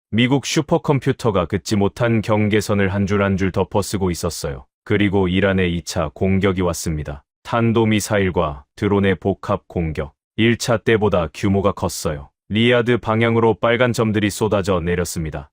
미국 슈퍼컴퓨터가 긋지 못한 경계선을 한 줄 한 줄 덮어쓰고 있었어요. 그리고 이란의 2차 공격이 왔습니다. 탄도미사일과 드론의 복합 공격. 1차 때보다 규모가 컸어요. 리야드 방향으로 빨간 점들이 쏟아져 내렸습니다.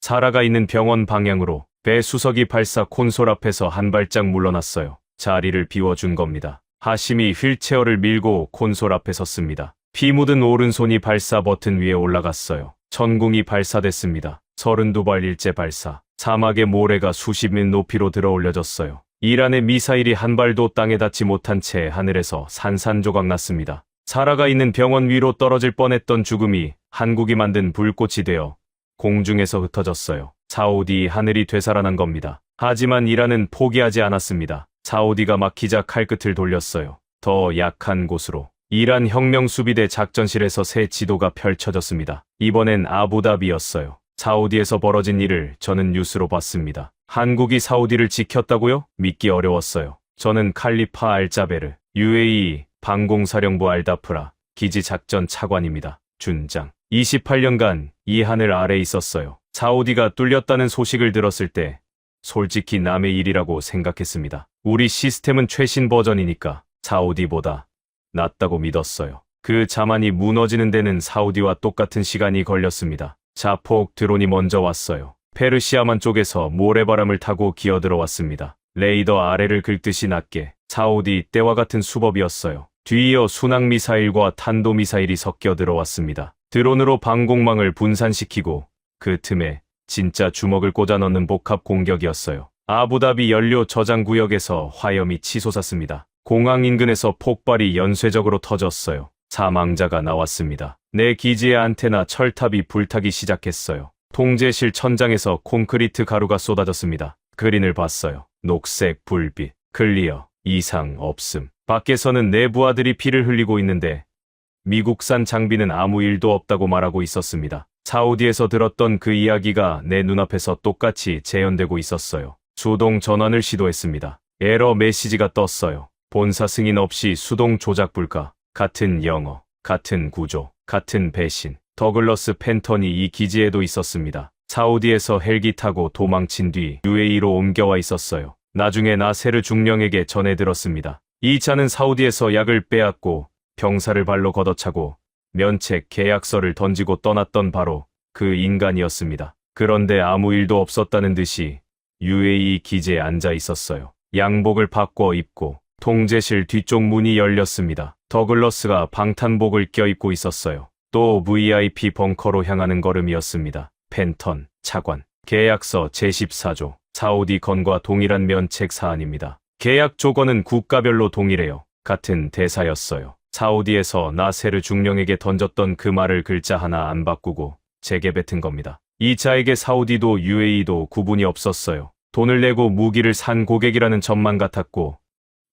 사라가 있는 병원 방향으로. 배 수석이 발사 콘솔 앞에서 한 발짝 물러났어요. 자리를 비워준 겁니다. 하심이 휠체어를 밀고 콘솔 앞에 섰습니다. 피 묻은 오른손이 발사 버튼 위에 올라갔어요. 천궁이 발사됐습니다. 32발 일제 발사. 사막의 모래가 수십 미 높이로 들어 올려졌어요. 이란의 미사일이 한 발도 땅에 닿지 못한 채 하늘에서 산산조각 났습니다. 사라가 있는 병원 위로 떨어질 뻔했던 죽음이 한국이 만든 불꽃이 되어 공중에서 흩어졌어요. 사우디 하늘이 되살아난 겁니다. 하지만 이란은 포기하지 않았습니다. 사우디가 막히자 칼끝을 돌렸어요. 더 약한 곳으로. 이란 혁명수비대 작전실에서 새 지도가 펼쳐졌습니다. 이번엔 아부다비였어요. 사우디에서 벌어진 일을 저는 뉴스로 봤습니다. 한국이 사우디를 지켰다고요? 믿기 어려웠어요. 저는 칼리파 알자베르, UAE 방공사령부 알다프라 기지작전 차관입니다. 준장. 28년간 이 하늘 아래 있었어요. 사우디가 뚫렸다는 소식을 들었을 때 솔직히 남의 일이라고 생각했습니다. 우리 시스템은 최신 버전이니까 사우디보다 낫다고 믿었어요. 그 자만이 무너지는 데는 사우디와 똑같은 시간이 걸렸습니다. 자폭 드론이 먼저 왔어요. 페르시아만 쪽에서 모래바람을 타고 기어들어왔습니다. 레이더 아래를 긁듯이 낮게. 사우디 때와 같은 수법이었어요. 뒤이어 순항미사일과 탄도미사일이 섞여 들어왔습니다. 드론으로 방공망을 분산시키고 그 틈에 진짜 주먹을 꽂아 넣는 복합 공격이었어요. 아부다비 연료 저장 구역에서 화염이 치솟았습니다. 공항 인근에서 폭발이 연쇄적으로 터졌어요. 사망자가 나왔습니다. 내 기지의 안테나 철탑이 불타기 시작했어요. 통제실 천장에서 콘크리트 가루가 쏟아졌습니다. 그린을 봤어요. 녹색 불빛, 클리어, 이상 없음. 밖에서는 내 부하들이 피를 흘리고 있는데 미국산 장비는 아무 일도 없다고 말하고 있었습니다. 사우디에서 들었던 그 이야기가 내 눈앞에서 똑같이 재현되고 있었어요. 수동 전환을 시도했습니다. 에러 메시지가 떴어요. 본사 승인 없이 수동 조작 불가. 같은 영어, 같은 구조, 같은 배신. 더글러스 팬턴이 이 기지에도 있었습니다. 사우디에서 헬기 타고 도망친 뒤 UAE로 옮겨와 있었어요. 나중에 나세르 중령에게 전해 들었습니다. 이 차는 사우디에서 약을 빼앗고 병사를 발로 걷어차고 면책 계약서를 던지고 떠났던 바로 그 인간이었습니다. 그런데 아무 일도 없었다는 듯이 UAE 기지에 앉아 있었어요. 양복을 바꿔 입고 통제실 뒤쪽 문이 열렸습니다. 더글러스가 방탄복을 껴입고 있었어요. 또 VIP 벙커로 향하는 걸음이었습니다. 팬턴, 차관, 계약서 제14조, 사우디 건과 동일한 면책 사안입니다. 계약 조건은 국가별로 동일해요. 같은 대사였어요. 사우디에서 나세르 중령에게 던졌던 그 말을 글자 하나 안 바꾸고 제게 뱉은 겁니다. 이 자에게 사우디도 UAE도 구분이 없었어요. 돈을 내고 무기를 산 고객이라는 점만 같았고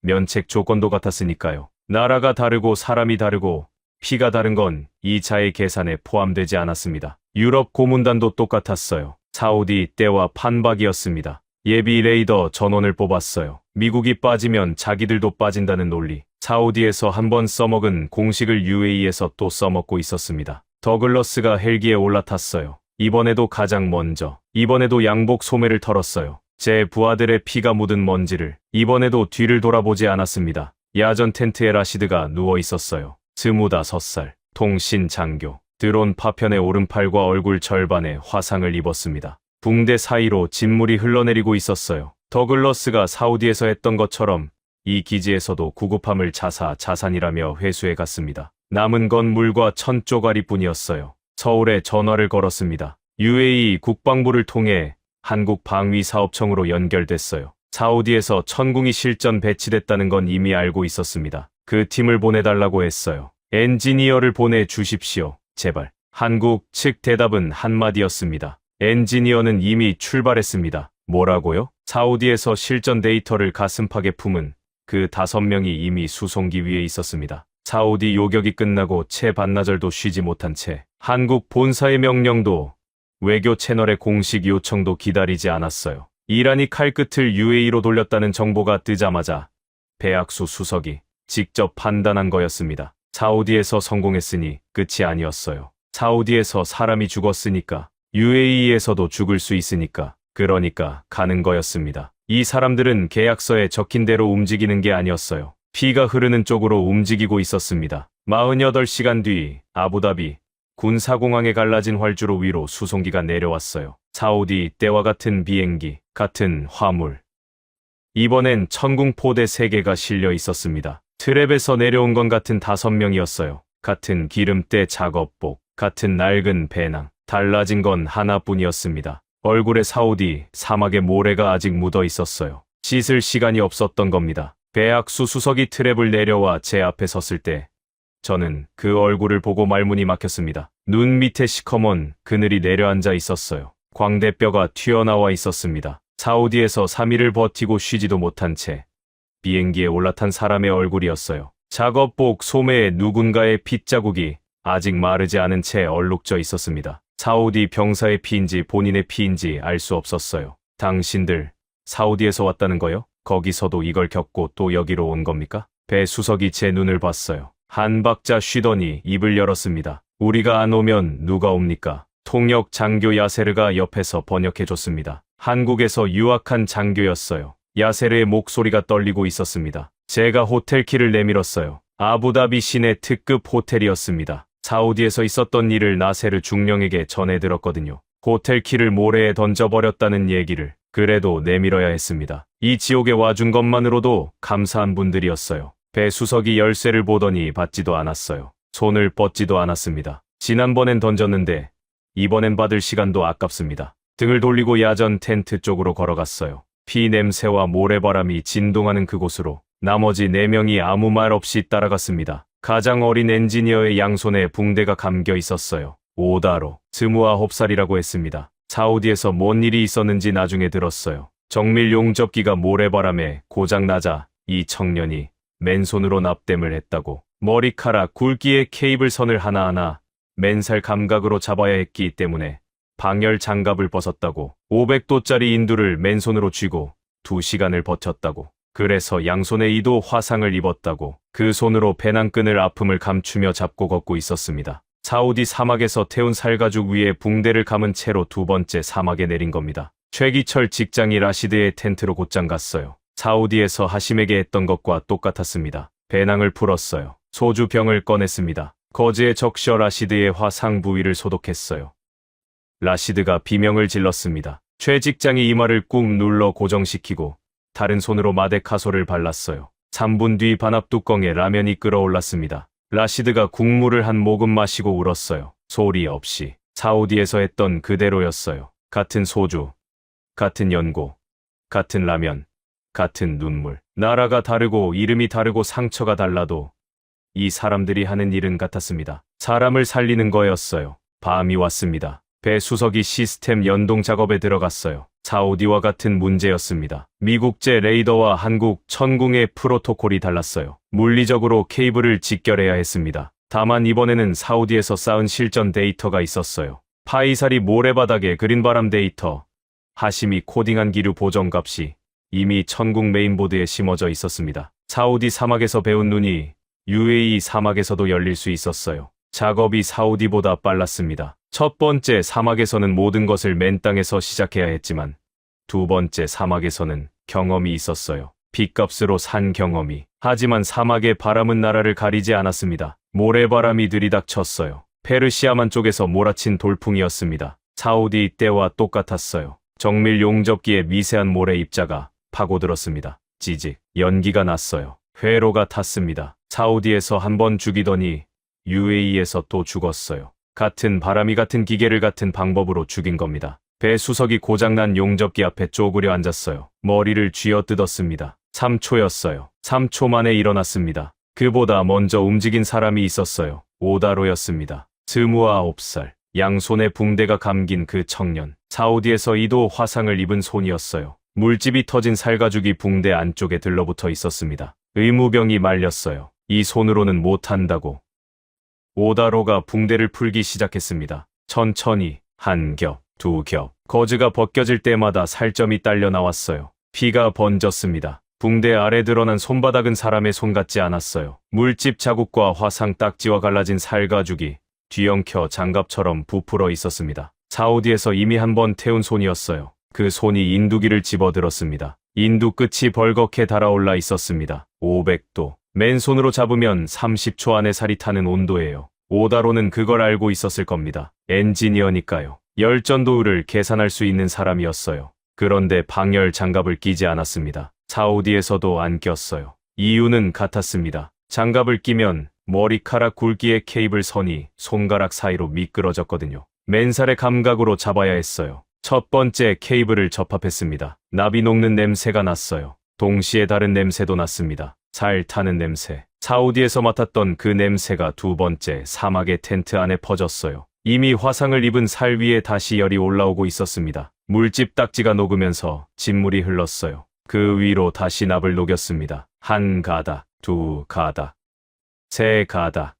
면책 조건도 같았으니까요. 나라가 다르고 사람이 다르고 피가 다른 건 이 자의 계산에 포함되지 않았습니다. 유럽 고문단도 똑같았어요. 사우디 때와 판박이었습니다. 예비 레이더 전원을 뽑았어요. 미국이 빠지면 자기들도 빠진다는 논리. 사우디에서 한번 써먹은 공식을 UAE에서 또 써먹고 있었습니다. 더글러스가 헬기에 올라탔어요. 이번에도 가장 먼저. 이번에도 양복 소매를 털었어요. 제 부하들의 피가 묻은 먼지를. 이번에도 뒤를 돌아보지 않았습니다. 야전 텐트에 라시드가 누워 있었어요. 25살, 통신 장교. 드론 파편의 오른팔과 얼굴 절반에 화상을 입었습니다. 붕대 사이로 진물이 흘러내리고 있었어요. 더글러스가 사우디에서 했던 것처럼 이 기지에서도 구급함을 자산이라며 회수해 갔습니다. 남은 건 물과 천조가리뿐이었어요. 서울에 전화를 걸었습니다. UAE 국방부를 통해 한국방위사업청으로 연결됐어요. 사우디에서 천궁이 실전 배치됐다는 건 이미 알고 있었습니다. 그 팀을 보내달라고 했어요. 엔지니어를 보내주십시오. 제발. 한국 측 대답은 한마디였습니다. 엔지니어는 이미 출발했습니다. 뭐라고요? 사우디에서 실전 데이터를 가슴팍에 품은 그 5명이 이미 수송기 위에 있었습니다. 사우디 요격이 끝나고 채 반나절도 쉬지 못한 채 한국 본사의 명령도 외교 채널의 공식 요청도 기다리지 않았어요. 이란이 칼끝을 UAE로 돌렸다는 정보가 뜨자마자 배악수 수석이 직접 판단한 거였습니다. 사우디에서 성공했으니 끝이 아니었어요. 사우디에서 사람이 죽었으니까 UAE에서도 죽을 수 있으니까 그러니까 가는 거였습니다. 이 사람들은 계약서에 적힌 대로 움직이는 게 아니었어요. 피가 흐르는 쪽으로 움직이고 있었습니다. 48시간 뒤 아부다비 군사공항에 갈라진 활주로 위로 수송기가 내려왔어요. 사우디 때와 같은 비행기, 같은 화물. 이번엔 천궁포대 3개가 실려 있었습니다. 트랩에서 내려온 건 같은 5명이었어요. 같은 기름때 작업복, 같은 낡은 배낭. 달라진 건 하나뿐이었습니다. 얼굴에 사우디 사막의 모래가 아직 묻어 있었어요. 씻을 시간이 없었던 겁니다. 배악수 수석이 트랩을 내려와 제 앞에 섰을 때 저는 그 얼굴을 보고 말문이 막혔습니다. 눈 밑에 시커먼 그늘이 내려앉아 있었어요. 광대뼈가 튀어나와 있었습니다. 사우디에서 3일을 버티고 쉬지도 못한 채 비행기에 올라탄 사람의 얼굴이었어요. 작업복 소매에 누군가의 핏자국이 아직 마르지 않은 채 얼룩져 있었습니다. 사우디 병사의 피인지 본인의 피인지 알 수 없었어요. 당신들 사우디에서 왔다는 거요? 거기서도 이걸 겪고 또 여기로 온 겁니까? 배 수석이 제 눈을 봤어요. 한 박자 쉬더니 입을 열었습니다. 우리가 안 오면 누가 옵니까? 통역 장교 야세르가 옆에서 번역해줬습니다. 한국에서 유학한 장교였어요. 야세르의 목소리가 떨리고 있었습니다. 제가 호텔 키를 내밀었어요. 아부다비 시내 특급 호텔이었습니다. 사우디에서 있었던 일을 나세르 중령에게 전해 들었거든요. 호텔 키를 모래에 던져버렸다는 얘기를. 그래도 내밀어야 했습니다. 이 지옥에 와준 것만으로도 감사한 분들이었어요. 배 수석이 열쇠를 보더니 받지도 않았어요. 손을 뻗지도 않았습니다. 지난번엔 던졌는데 이번엔 받을 시간도 아깝습니다. 등을 돌리고 야전 텐트 쪽으로 걸어갔어요. 피 냄새와 모래바람이 진동하는 그곳으로 나머지 4명이 아무 말 없이 따라갔습니다. 가장 어린 엔지니어의 양손에 붕대가 감겨 있었어요. 오다로 29살이라고 했습니다. 사우디에서 뭔 일이 있었는지 나중에 들었어요. 정밀 용접기가 모래바람에 고장나자 이 청년이 맨손으로 납땜을 했다고. 머리카락 굵기의 케이블 선을 하나하나 맨살 감각으로 잡아야 했기 때문에 방열 장갑을 벗었다고. 500도짜리 인두를 맨손으로 쥐고 2시간을 버텼다고. 그래서 양손에 2도 화상을 입었다고. 그 손으로 배낭끈을 아픔을 감추며 잡고 걷고 있었습니다. 사우디 사막에서 태운 살가죽 위에 붕대를 감은 채로 2번째 사막에 내린 겁니다. 최기철 직장이 라시드의 텐트로 곧장 갔어요. 사우디에서 하심에게 했던 것과 똑같았습니다. 배낭을 풀었어요. 소주병을 꺼냈습니다. 거즈에 적셔 라시드의 화상 부위를 소독했어요. 라시드가 비명을 질렀습니다. 최 직장이 이마를 꾹 눌러 고정시키고 다른 손으로 마데카소를 발랐어요. 3분 뒤 반합 뚜껑에 라면이 끓어올랐습니다. 라시드가 국물을 한 모금 마시고 울었어요. 소리 없이. 사우디에서 했던 그대로였어요. 같은 소주, 같은 연고, 같은 라면, 같은 눈물. 나라가 다르고 이름이 다르고 상처가 달라도 이 사람들이 하는 일은 같았습니다. 사람을 살리는 거였어요. 밤이 왔습니다. 배 수석이 시스템 연동 작업에 들어갔어요. 사우디와 같은 문제였습니다. 미국제 레이더와 한국 천궁의 프로토콜이 달랐어요. 물리적으로 케이블을 직결해야 했습니다. 다만 이번에는 사우디에서 쌓은 실전 데이터가 있었어요. 파이살이 모래바닥에 그린 바람 데이터, 하심이 코딩한 기류 보정값이 이미 천궁 메인보드에 심어져 있었습니다. 사우디 사막에서 배운 눈이 UAE 사막에서도 열릴 수 있었어요. 작업이 사우디보다 빨랐습니다. 첫 번째 사막에서는 모든 것을 맨 땅에서 시작해야 했지만 2번째 사막에서는 경험이 있었어요. 빚값으로 산 경험이. 하지만 사막의 바람은 나라를 가리지 않았습니다. 모래바람이 들이닥쳤어요. 페르시아만 쪽에서 몰아친 돌풍이었습니다. 사우디 때와 똑같았어요. 정밀 용접기에 미세한 모래 입자가 파고들었습니다. 찌직. 연기가 났어요. 회로가 탔습니다. 사우디에서 한 번 죽이더니 UAE에서 또 죽었어요. 같은 바람이 같은 기계를 같은 방법으로 죽인 겁니다. 배 수석이 고장난 용접기 앞에 쪼그려 앉았어요. 머리를 쥐어뜯었습니다. 3초였어요. 3초 만에 일어났습니다. 그보다 먼저 움직인 사람이 있었어요. 오다로였습니다. 29살. 양손에 붕대가 감긴 그 청년. 사우디에서 2도 화상을 입은 손이었어요. 물집이 터진 살가죽이 붕대 안쪽에 들러붙어 있었습니다. 의무병이 말렸어요. 이 손으로는 못한다고. 오다로가 붕대를 풀기 시작했습니다. 천천히 한 겹, 2겹. 거즈가 벗겨질 때마다 살점이 딸려 나왔어요. 피가 번졌습니다. 붕대 아래 드러난 손바닥은 사람의 손 같지 않았어요. 물집 자국과 화상 딱지와 갈라진 살가죽이 뒤엉켜 장갑처럼 부풀어 있었습니다. 사우디에서 이미 한 번 태운 손이었어요. 그 손이 인두기를 집어들었습니다. 인두 끝이 벌겋게 달아올라 있었습니다. 500도. 맨손으로 잡으면 30초 안에 살이 타는 온도예요. 오다로는 그걸 알고 있었을 겁니다. 엔지니어니까요. 열전도율을 계산할 수 있는 사람이었어요. 그런데 방열 장갑을 끼지 않았습니다. 사우디에서도 안 꼈어요. 이유는 같았습니다. 장갑을 끼면 머리카락 굵기의 케이블 선이 손가락 사이로 미끄러졌거든요. 맨살의 감각으로 잡아야 했어요. 첫 번째 케이블을 접합했습니다. 나비 녹는 냄새가 났어요. 동시에 다른 냄새도 났습니다. 살 타는 냄새. 사우디에서 맡았던 그 냄새가 두 번째 사막의 텐트 안에 퍼졌어요. 이미 화상을 입은 살 위에 다시 열이 올라오고 있었습니다. 물집 딱지가 녹으면서 진물이 흘렀어요. 그 위로 다시 납을 녹였습니다. 한 가닥, 두 가닥, 세 가닥.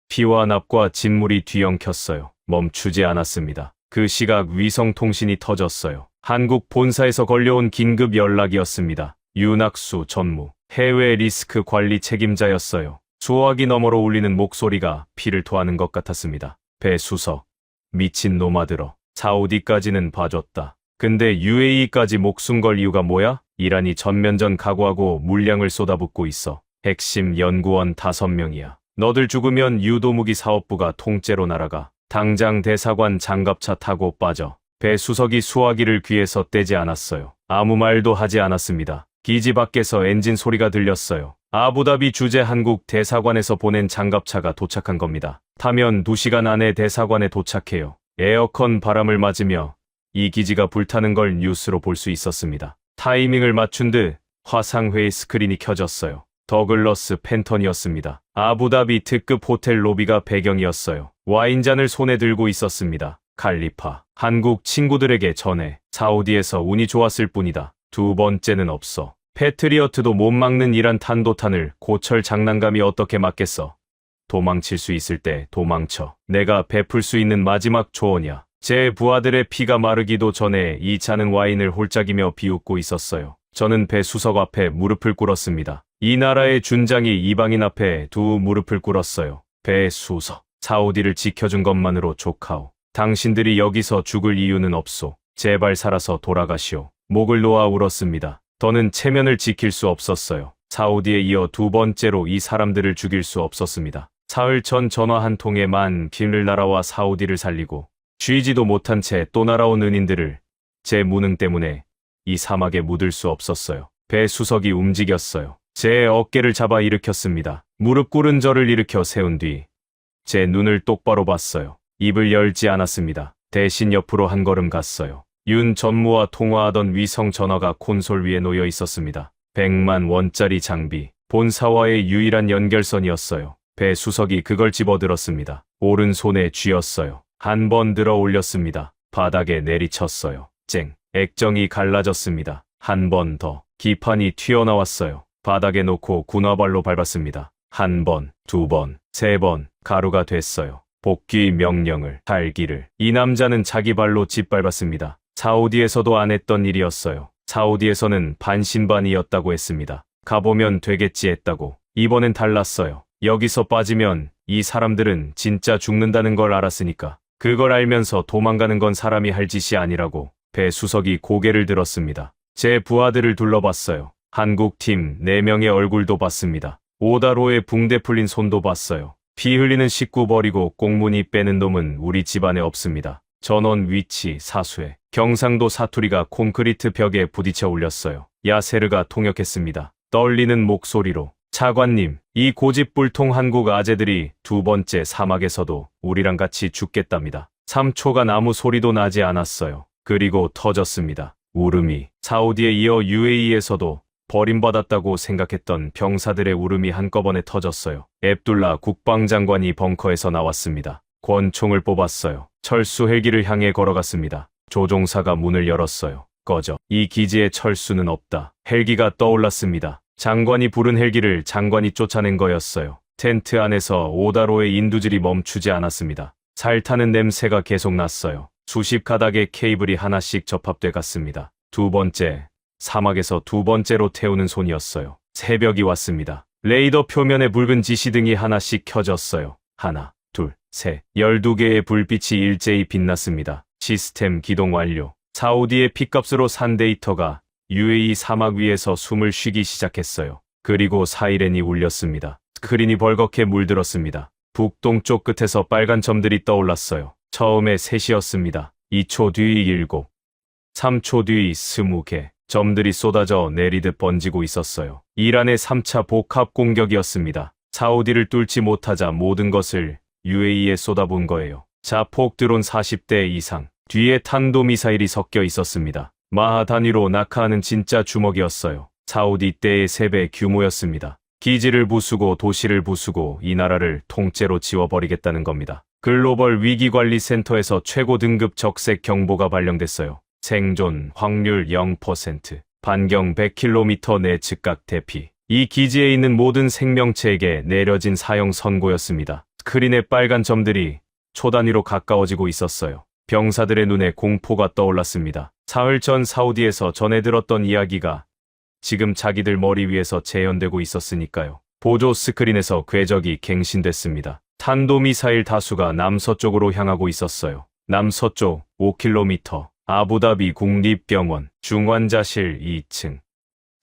피와 납과 진물이 뒤엉켰어요. 멈추지 않았습니다. 그 시각 위성통신이 터졌어요. 한국 본사에서 걸려온 긴급 연락이었습니다. 윤학수 전무, 해외 리스크 관리 책임자였어요. 수화기 너머로 울리는 목소리가 피를 토하는 것 같았습니다. 배수석, 미친 노마들어. 사우디까지는 봐줬다. 근데 UAE까지 목숨 걸 이유가 뭐야? 이란이 전면전 각오하고 물량을 쏟아붓고 있어. 핵심 연구원 5명이야. 너들 죽으면 유도무기 사업부가 통째로 날아가. 당장 대사관 장갑차 타고 빠져. 배수석이 수화기를 귀에서 떼지 않았어요. 아무 말도 하지 않았습니다. 기지 밖에서 엔진 소리가 들렸어요. 아부다비 주재 한국 대사관에서 보낸 장갑차가 도착한 겁니다. 타면 2시간 안에 대사관에 도착해요. 에어컨 바람을 맞으며 이 기지가 불타는 걸 뉴스로 볼 수 있었습니다. 타이밍을 맞춘 듯 화상회의 스크린이 켜졌어요. 더글러스 팬턴이었습니다. 아부다비 특급 호텔 로비가 배경이었어요. 와인잔을 손에 들고 있었습니다. 칼리파, 한국 친구들에게 전해. 사우디에서 운이 좋았을 뿐이다. 두 번째는 없어. 패트리어트도 못 막는 이란 탄도탄을 고철 장난감이 어떻게 막겠어. 도망칠 수 있을 때 도망쳐. 내가 베풀 수 있는 마지막 조언이야. 제 부하들의 피가 마르기도 전에 이 차는 와인을 홀짝이며 비웃고 있었어요. 저는 배수석 앞에 무릎을 꿇었습니다. 이 나라의 준장이 이방인 앞에 두 무릎을 꿇었어요. 배수석, 사우디를 지켜준 것만으로 족하오. 당신들이 여기서 죽을 이유는 없소. 제발 살아서 돌아가시오. 목을 놓아 울었습니다. 더는 체면을 지킬 수 없었어요. 사우디에 이어 두 번째로 이 사람들을 죽일 수 없었습니다. 사흘 전 전화 한 통에만 비밀 날아와 사우디를 살리고 쥐지도 못한 채 또 날아온 은인들을 제 무능 때문에 이 사막에 묻을 수 없었어요. 배수석이 움직였어요. 제 어깨를 잡아 일으켰습니다. 무릎 꿇은 저를 일으켜 세운 뒤 제 눈을 똑바로 봤어요. 입을 열지 않았습니다. 대신 옆으로 한 걸음 갔어요. 윤 전무와 통화하던 위성 전화가 콘솔 위에 놓여 있었습니다. 100만 원짜리 장비, 본사와의 유일한 연결선이었어요. 배수석이 그걸 집어들었습니다. 오른손에 쥐었어요. 한 번 들어 올렸습니다. 바닥에 내리쳤어요. 쨍. 액정이 갈라졌습니다. 한 번 더. 기판이 튀어나왔어요. 바닥에 놓고 군화발로 밟았습니다. 한 번, 두 번, 세 번. 가루가 됐어요. 복귀 명령을, 달기를. 이 남자는 자기 발로 짓밟았습니다. 사우디에서도 안 했던 일이었어요. 사우디에서는 반신반의였다고 했습니다. 가보면 되겠지 했다고. 이번엔 달랐어요. 여기서 빠지면 이 사람들은 진짜 죽는다는 걸 알았으니까. 그걸 알면서 도망가는 건 사람이 할 짓이 아니라고. 배수석이 고개를 들었습니다. 제 부하들을 둘러봤어요. 한국팀 4명의 얼굴도 봤습니다. 오다로의 붕대 풀린 손도 봤어요. 피 흘리는 식구 버리고 꽁무니 빼는 놈은 우리 집안에 없습니다. 전원 위치 사수해. 경상도 사투리가 콘크리트 벽에 부딪혀 울렸어요. 야세르가 통역했습니다. 떨리는 목소리로. 차관님, 이 고집불통 한국 아재들이 두 번째 사막에서도 우리랑 같이 죽겠답니다. 3초간 아무 소리도 나지 않았어요. 그리고 터졌습니다. 울음이. 사우디에 이어 UAE에서도 버림받았다고 생각했던 병사들의 울음이 한꺼번에 터졌어요. 앱둘라 국방장관이 벙커에서 나왔습니다. 권총을 뽑았어요. 철수 헬기를 향해 걸어갔습니다. 조종사가 문을 열었어요. 꺼져. 이 기지에 철수는 없다. 헬기가 떠올랐습니다. 장관이 부른 헬기를 장관이 쫓아낸 거였어요. 텐트 안에서 오다로의 인두질이 멈추지 않았습니다. 살타는 냄새가 계속 났어요. 수십 가닥의 케이블이 하나씩 접합돼 갔습니다. 두 번째, 사막에서 두 번째로 태우는 손이었어요. 새벽이 왔습니다. 레이더 표면에 붉은 지시등이 하나씩 켜졌어요. 하나, 둘, 셋. 12개의 불빛이 일제히 빛났습니다. 시스템 기동 완료. 사우디의 핏값으로 산 데이터가 UAE 사막 위에서 숨을 쉬기 시작했어요. 그리고 사이렌이 울렸습니다. 스크린이 벌겋게 물들었습니다. 북동쪽 끝에서 빨간 점들이 떠올랐어요. 처음에 3이었습니다. 2초 뒤 7, 3초 뒤 20개. 점들이 쏟아져 내리듯 번지고 있었어요. 이란의 3차 복합 공격이었습니다. 사우디를 뚫지 못하자 모든 것을 UAE에 쏟아본 거예요. 자폭 드론 40대 이상, 뒤에 탄도미사일이 섞여 있었습니다. 마하 단위로 낙하하는 진짜 주먹이었어요. 사우디 때의 3배 규모였습니다. 기지를 부수고 도시를 부수고 이 나라를 통째로 지워버리겠다는 겁니다. 글로벌 위기관리센터에서 최고 등급 적색 경보가 발령됐어요. 생존 확률 0%, 반경 100km 내 즉각 대피. 이 기지에 있는 모든 생명체에게 내려진 사형 선고였습니다. 스크린의 빨간 점들이 초 단위로 가까워지고 있었어요. 병사들의 눈에 공포가 떠올랐습니다. 사흘 전 사우디에서 전해 들었던 이야기가 지금 자기들 머리 위에서 재현되고 있었으니까요. 보조 스크린에서 궤적이 갱신됐습니다. 탄도미사일 다수가 남서쪽으로 향하고 있었어요. 남서쪽 5km, 아부다비 국립병원, 중환자실 2층.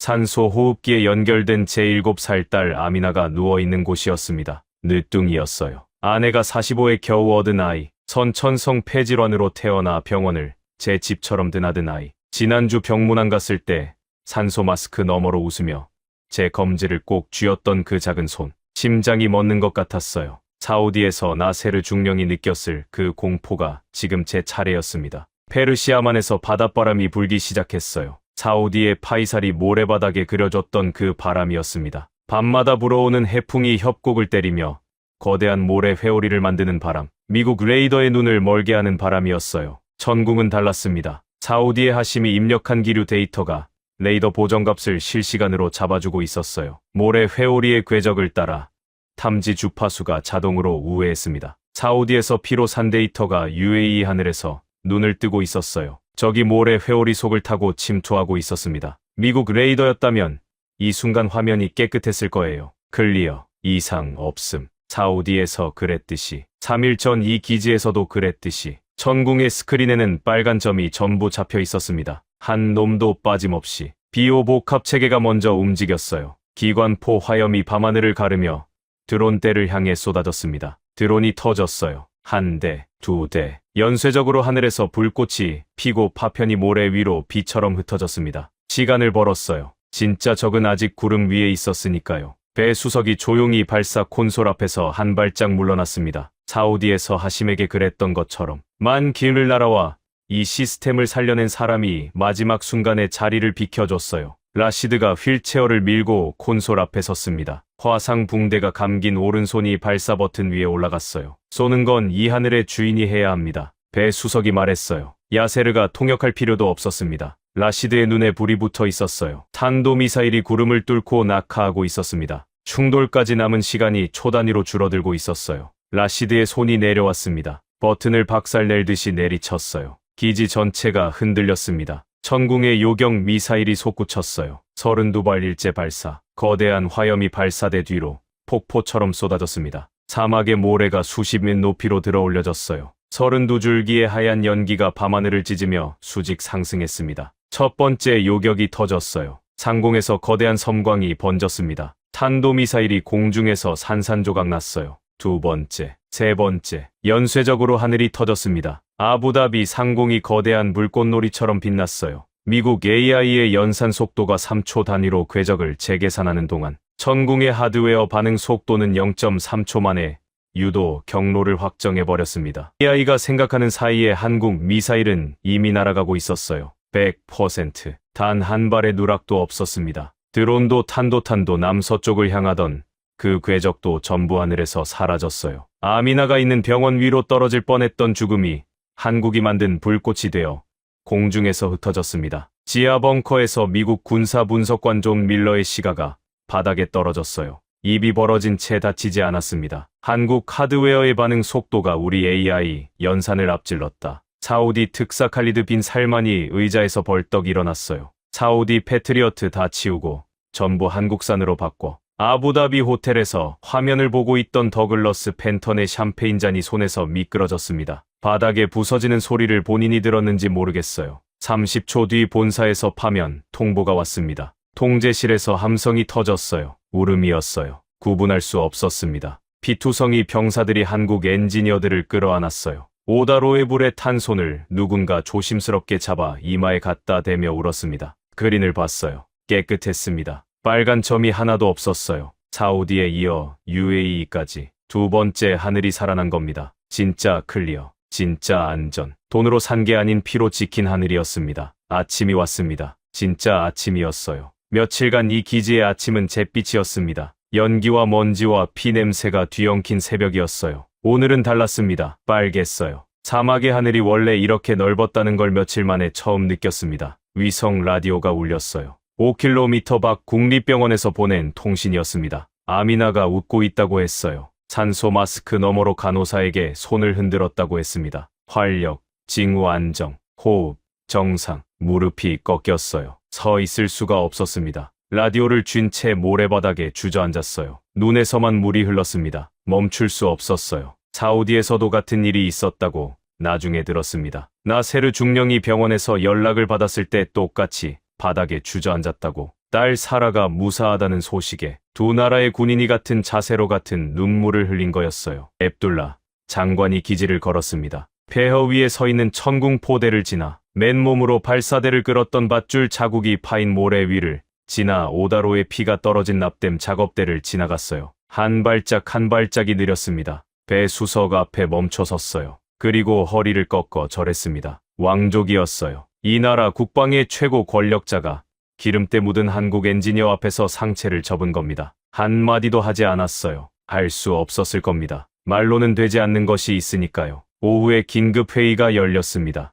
산소 호흡기에 연결된 제7살 딸 아미나가 누워있는 곳이었습니다. 늦둥이였어요. 아내가 45에 겨우 얻은 아이, 선천성 폐질환으로 태어나 병원을 제 집처럼 드나든 아이. 지난주 병문안 갔을 때 산소 마스크 너머로 웃으며 제 검지를 꼭 쥐었던 그 작은 손. 심장이 멎는 것 같았어요. 사우디에서 나세르 중령이 느꼈을 그 공포가 지금 제 차례였습니다. 페르시아만에서 바닷바람이 불기 시작했어요. 사우디의 파이살이 모래바닥에 그려졌던 그 바람이었습니다. 밤마다 불어오는 해풍이 협곡을 때리며 거대한 모래 회오리를 만드는 바람. 미국 레이더의 눈을 멀게 하는 바람이었어요. 전궁은 달랐습니다. 사우디의 하심이 입력한 기류 데이터가 레이더 보정값을 실시간으로 잡아주고 있었어요. 모래 회오리의 궤적을 따라 탐지 주파수가 자동으로 우회했습니다. 사우디에서 피로 산 데이터가 UAE 하늘에서 눈을 뜨고 있었어요. 적이 모래 회오리 속을 타고 침투하고 있었습니다. 미국 레이더였다면 이 순간 화면이 깨끗했을 거예요. 클리어, 이상 없음. 사우디에서 그랬듯이, 3일 전 이 기지에서도 그랬듯이 전궁의 스크린에는 빨간 점이 전부 잡혀 있었습니다. 한 놈도 빠짐없이. 비오 복합 체계가 먼저 움직였어요. 기관포 화염이 밤하늘을 가르며 드론대를 향해 쏟아졌습니다. 드론이 터졌어요. 한 대, 두 대. 연쇄적으로 하늘에서 불꽃이 피고 파편이 모래 위로 비처럼 흩어졌습니다. 시간을 벌었어요. 진짜 적은 아직 구름 위에 있었으니까요. 배 수석이 조용히 발사 콘솔 앞에서 한 발짝 물러났습니다. 사우디에서 하심에게 그랬던 것처럼 만 길을 날아와 이 시스템을 살려낸 사람이 마지막 순간에 자리를 비켜줬어요. 라시드가 휠체어를 밀고 콘솔 앞에 섰습니다. 화상 붕대가 감긴 오른손이 발사 버튼 위에 올라갔어요. 쏘는 건 이 하늘의 주인이 해야 합니다. 배 수석이 말했어요. 야세르가 통역할 필요도 없었습니다. 라시드의 눈에 불이 붙어 있었어요. 탄도미사일이 구름을 뚫고 낙하하고 있었습니다. 충돌까지 남은 시간이 초 단위로 줄어들고 있었어요. 라시드의 손이 내려왔습니다. 버튼을 박살낼듯이 내리쳤어요. 기지 전체가 흔들렸습니다. 천궁의 요격 미사일이 솟구쳤어요. 32발 일제 발사. 거대한 화염이 발사대 뒤로 폭포처럼 쏟아졌습니다. 사막의 모래가 수십 미 높이로 들어 올려졌어요. 32줄기의 하얀 연기가 밤하늘을 찢으며 수직 상승했습니다. 첫 번째 요격이 터졌어요. 상공에서 거대한 섬광이 번졌습니다. 탄도미사일이 공중에서 산산조각 났어요. 두 번째, 세 번째, 연쇄적으로 하늘이 터졌습니다. 아부다비 상공이 거대한 불꽃놀이처럼 빛났어요. 미국 AI의 연산 속도가 3초 단위로 궤적을 재계산하는 동안 천궁의 하드웨어 반응 속도는 0.3초 만에 유도 경로를 확정해버렸습니다. AI가 생각하는 사이에 한국 미사일은 이미 날아가고 있었어요. 100%. 단 한 발의 누락도 없었습니다. 드론도 탄도 남서쪽을 향하던 그 궤적도 전부 하늘에서 사라졌어요. 아미나가 있는 병원 위로 떨어질 뻔했던 죽음이 한국이 만든 불꽃이 되어 공중에서 흩어졌습니다. 지하 벙커에서 미국 군사분석관 존 밀러의 시가가 바닥에 떨어졌어요. 입이 벌어진 채 다치지 않았습니다. 한국 하드웨어의 반응 속도가 우리 AI 연산을 앞질렀다. 사우디 특사 칼리드 빈 살만이 의자에서 벌떡 일어났어요. 사우디 패트리어트 다 치우고 전부 한국산으로 바꿔. 아부다비 호텔에서 화면을 보고 있던 더글러스 펜턴의 샴페인 잔이 손에서 미끄러졌습니다. 바닥에 부서지는 소리를 본인이 들었는지 모르겠어요. 30초 뒤 본사에서 파면 통보가 왔습니다. 통제실에서 함성이 터졌어요. 울음이었어요. 구분할 수 없었습니다. 피투성이 병사들이 한국 엔지니어들을 끌어안았어요. 오다로의 불에 탄 손을 누군가 조심스럽게 잡아 이마에 갖다 대며 울었습니다. 그린을 봤어요. 깨끗했습니다. 빨간 점이 하나도 없었어요. 사우디에 이어 UAE까지 두 번째 하늘이 살아난 겁니다. 진짜 클리어, 진짜 안전. 돈으로 산 게 아닌 피로 지킨 하늘이었습니다. 아침이 왔습니다. 진짜 아침이었어요. 며칠간 이 기지의 아침은 잿빛이었습니다. 연기와 먼지와 피 냄새가 뒤엉킨 새벽이었어요. 오늘은 달랐습니다. 빨갰어요. 사막의 하늘이 원래 이렇게 넓었다는 걸 며칠 만에 처음 느꼈습니다. 위성 라디오가 울렸어요. 5km 밖 국립병원에서 보낸 통신이었습니다. 아미나가 웃고 있다고 했어요. 산소 마스크 너머로 간호사에게 손을 흔들었다고 했습니다. 활력, 징후 안정, 호흡, 정상, 무릎이 꺾였어요. 서 있을 수가 없었습니다. 라디오를 쥔 채 모래바닥에 주저앉았어요. 눈에서만 물이 흘렀습니다. 멈출 수 없었어요. 사우디에서도 같은 일이 있었다고 나중에 들었습니다. 나세르 중령이 병원에서 연락을 받았을 때 똑같이 바닥에 주저앉았다고. 딸 사라가 무사하다는 소식에 두 나라의 군인이 같은 자세로 같은 눈물을 흘린 거였어요. 앱둘라 장관이 기지를 걸었습니다. 폐허 위에 서 있는 천궁 포대를 지나 맨몸으로 발사대를 끌었던 밧줄 자국이 파인 모래 위를 지나 오다로의 피가 떨어진 납땜 작업대를 지나갔어요. 한 발짝 한 발짝이 느렸습니다. 배 수석 앞에 멈춰섰어요. 그리고 허리를 꺾어 절했습니다. 왕족이었어요. 이 나라 국방의 최고 권력자가 기름때 묻은 한국 엔지니어 앞에서 상체를 접은 겁니다. 한마디도 하지 않았어요. 할 수 없었을 겁니다. 말로는 되지 않는 것이 있으니까요. 오후에 긴급회의가 열렸습니다.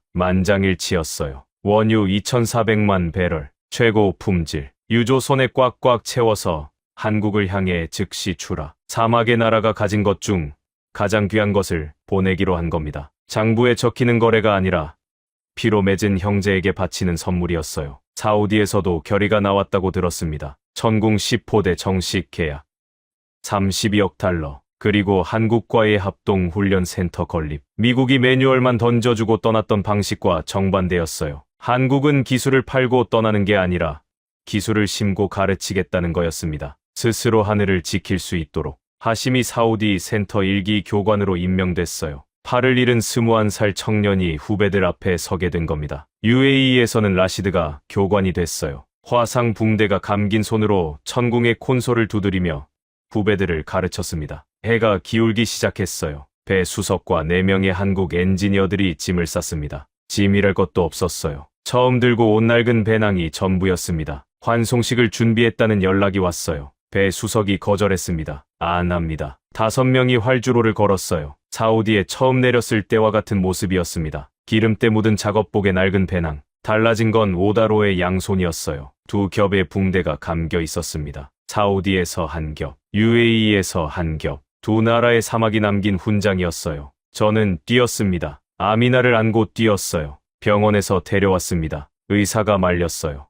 만장일치였어요. 원유 2,400만 배럴, 최고 품질, 유조선에 꽉꽉 채워서 한국을 향해 즉시 출하. 사막의 나라가 가진 것 중 가장 귀한 것을 보내기로 한 겁니다. 장부에 적히는 거래가 아니라 피로 맺은 형제에게 바치는 선물이었어요. 사우디에서도 결의가 나왔다고 들었습니다. 천궁 10호대 정식 계약, 32억 달러, 그리고 한국과의 합동 훈련센터 건립. 미국이 매뉴얼만 던져주고 떠났던 방식과 정반대였어요. 한국은 기술을 팔고 떠나는 게 아니라 기술을 심고 가르치겠다는 거였습니다. 스스로 하늘을 지킬 수 있도록. 하심이 사우디 센터 1기 교관으로 임명됐어요. 팔을 잃은 21살 청년이 후배들 앞에 서게 된 겁니다. UAE에서는 라시드가 교관이 됐어요. 화상 붕대가 감긴 손으로 천궁의 콘솔을 두드리며 후배들을 가르쳤습니다. 해가 기울기 시작했어요. 배 수석과 4명의 한국 엔지니어들이 짐을 쌌습니다. 짐이랄 것도 없었어요. 처음 들고 온 낡은 배낭이 전부였습니다. 환송식을 준비했다는 연락이 왔어요. 배 수석이 거절했습니다. 안 합니다. 5명이 활주로를 걸었어요. 사우디에 처음 내렸을 때와 같은 모습이었습니다. 기름때 묻은 작업복의 낡은 배낭. 달라진 건 오다로의 양손이었어요. 두 겹의 붕대가 감겨 있었습니다. 사우디에서 한 겹, UAE에서 한 겹. 두 나라의 사막이 남긴 훈장이었어요. 저는 뛰었습니다. 아미나를 안고 뛰었어요. 병원에서 데려왔습니다. 의사가 말렸어요.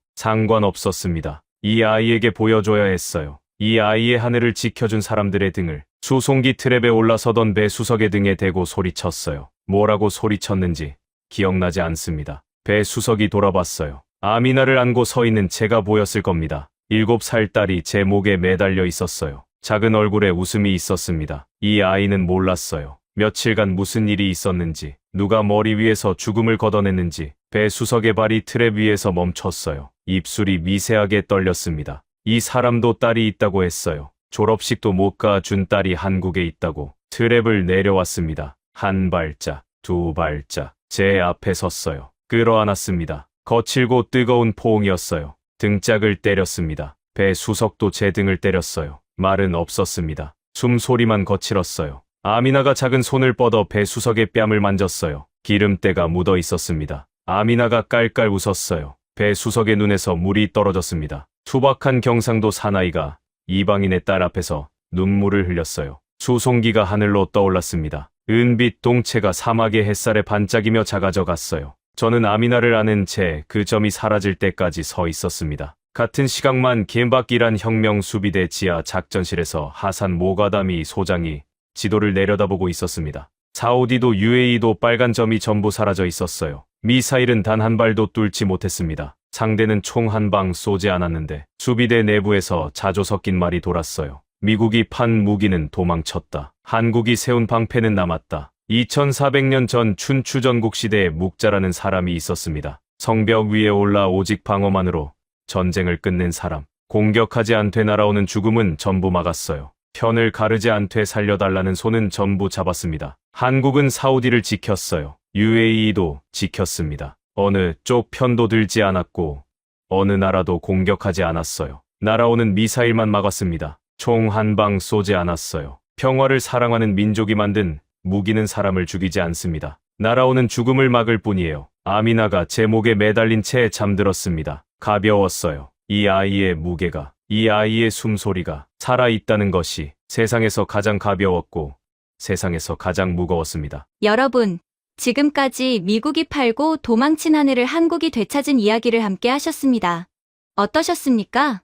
상관없었습니다. 이 아이에게 보여줘야 했어요. 이 아이의 하늘을 지켜준 사람들의 등을. 수송기 트랩에 올라서던 배 수석의 등에 대고 소리쳤어요. 뭐라고 소리쳤는지 기억나지 않습니다. 배 수석이 돌아봤어요. 아미나를 안고 서 있는 제가 보였을 겁니다. 7살 딸이 제 목에 매달려 있었어요. 작은 얼굴에 웃음이 있었습니다. 이 아이는 몰랐어요. 며칠간 무슨 일이 있었는지, 누가 머리 위에서 죽음을 걷어냈는지. 배 수석의 발이 트랩 위에서 멈췄어요. 입술이 미세하게 떨렸습니다. 이 사람도 딸이 있다고 했어요. 졸업식도 못 가준 딸이 한국에 있다고. 트랩을 내려왔습니다. 한 발짝, 두 발짝. 제 앞에 섰어요. 끌어안았습니다. 거칠고 뜨거운 포옹이었어요. 등짝을 때렸습니다. 배 수석도 제 등을 때렸어요. 말은 없었습니다. 숨소리만 거칠었어요. 아미나가 작은 손을 뻗어 배 수석의 뺨을 만졌어요. 기름때가 묻어 있었습니다. 아미나가 깔깔 웃었어요. 배 수석의 눈에서 물이 떨어졌습니다. 투박한 경상도 사나이가 이방인의 딸 앞에서 눈물을 흘렸어요. 수송기가 하늘로 떠올랐습니다. 은빛 동체가 사막의 햇살에 반짝이며 작아져 갔어요. 저는 아미나를 아는 채 그 점이 사라질 때까지 서 있었습니다. 같은 시각만 겐박이란 혁명 수비대 지하 작전실에서 하산 모가다미 소장이 지도를 내려다보고 있었습니다. 사우디도 UAE도 빨간 점이 전부 사라져 있었어요. 미사일은 단 한 발도 뚫지 못했습니다. 상대는 총 한 방 쏘지 않았는데 수비대 내부에서 자조 섞인 말이 돌았어요. 미국이 판 무기는 도망쳤다. 한국이 세운 방패는 남았다. 2400년 전 춘추전국 시대에 묵자라는 사람이 있었습니다. 성벽 위에 올라 오직 방어만으로 전쟁을 끝낸 사람. 공격하지 않되 날아오는 죽음은 전부 막았어요. 편을 가르지 않되 살려달라는 손은 전부 잡았습니다. 한국은 사우디를 지켰어요. UAE도 지켰습니다. 어느 쪽 편도 들지 않았고 어느 나라도 공격하지 않았어요. 날아오는 미사일만 막았습니다. 총 한 방 쏘지 않았어요. 평화를 사랑하는 민족이 만든 무기는 사람을 죽이지 않습니다. 날아오는 죽음을 막을 뿐이에요. 아미나가 제 목에 매달린 채 잠들었습니다. 가벼웠어요. 이 아이의 무게가, 이 아이의 숨소리가 살아있다는 것이 세상에서 가장 가벼웠고 세상에서 가장 무거웠습니다. 여러분, 지금까지 미국이 팔고 도망친 하늘을 한국이 되찾은 이야기를 함께 하셨습니다. 어떠셨습니까?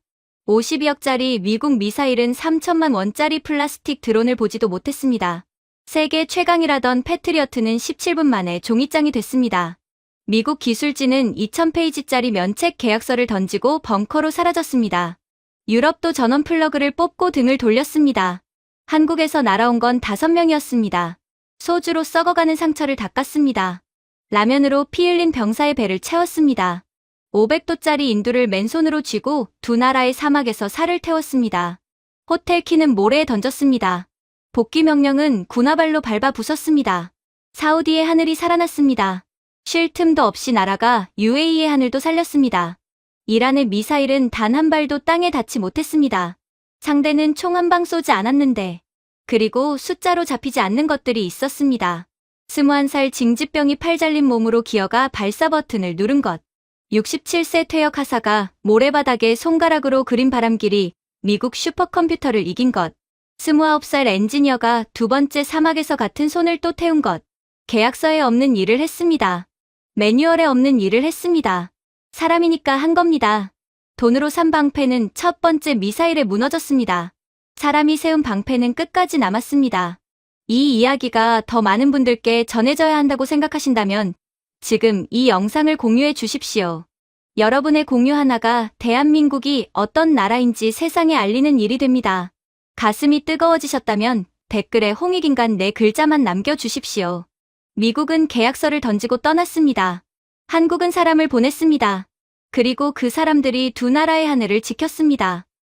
52억짜리 미국 미사일은 3천만 원짜리 플라스틱 드론을 보지도 못했습니다. 세계 최강이라던 패트리어트는 17분 만에 종이장이 됐습니다. 미국 기술진은 2000페이지짜리 면책 계약서를 던지고 벙커로 사라졌습니다. 유럽도 전원 플러그를 뽑고 등을 돌렸습니다. 한국에서 날아온 건 5명이었습니다. 소주로 썩어가는 상처를 닦았습니다. 라면으로 피 흘린 병사의 배를 채웠습니다. 500도짜리 인두를 맨손으로 쥐고 두 나라의 사막에서 살을 태웠습니다. 호텔 키는 모래에 던졌습니다. 복귀 명령은 군화발로 밟아 부쉈습니다. 사우디의 하늘이 살아났습니다. 쉴 틈도 없이 나라가 UAE의 하늘도 살렸습니다. 이란의 미사일은 단 한 발도 땅에 닿지 못했습니다. 상대는 총 한 방 쏘지 않았는데, 그리고 숫자로 잡히지 않는 것들이 있었습니다. 21살 징집병이 팔 잘린 몸으로 기어가 발사 버튼을 누른 것. 67세 퇴역 하사가 모래바닥에 손가락으로 그린 바람길이 미국 슈퍼컴퓨터를 이긴 것. 29살 엔지니어가 두 번째 사막에서 같은 손을 또 태운 것. 계약서에 없는 일을 했습니다. 매뉴얼에 없는 일을 했습니다. 사람이니까 한 겁니다. 돈으로 산 방패는 첫 번째 미사일에 무너졌습니다. 사람이 세운 방패는 끝까지 남았습니다. 이 이야기가 더 많은 분들께 전해져야 한다고 생각하신다면 지금 이 영상을 공유해 주십시오. 여러분의 공유 하나가 대한민국이 어떤 나라인지 세상에 알리는 일이 됩니다. 가슴이 뜨거워지셨다면 댓글에 홍익인간 4글자만 남겨주십시오. 미국은 계약서를 던지고 떠났습니다. 한국은 사람을 보냈습니다. 그리고 그 사람들이 두 나라의 하늘을 지켰습니다.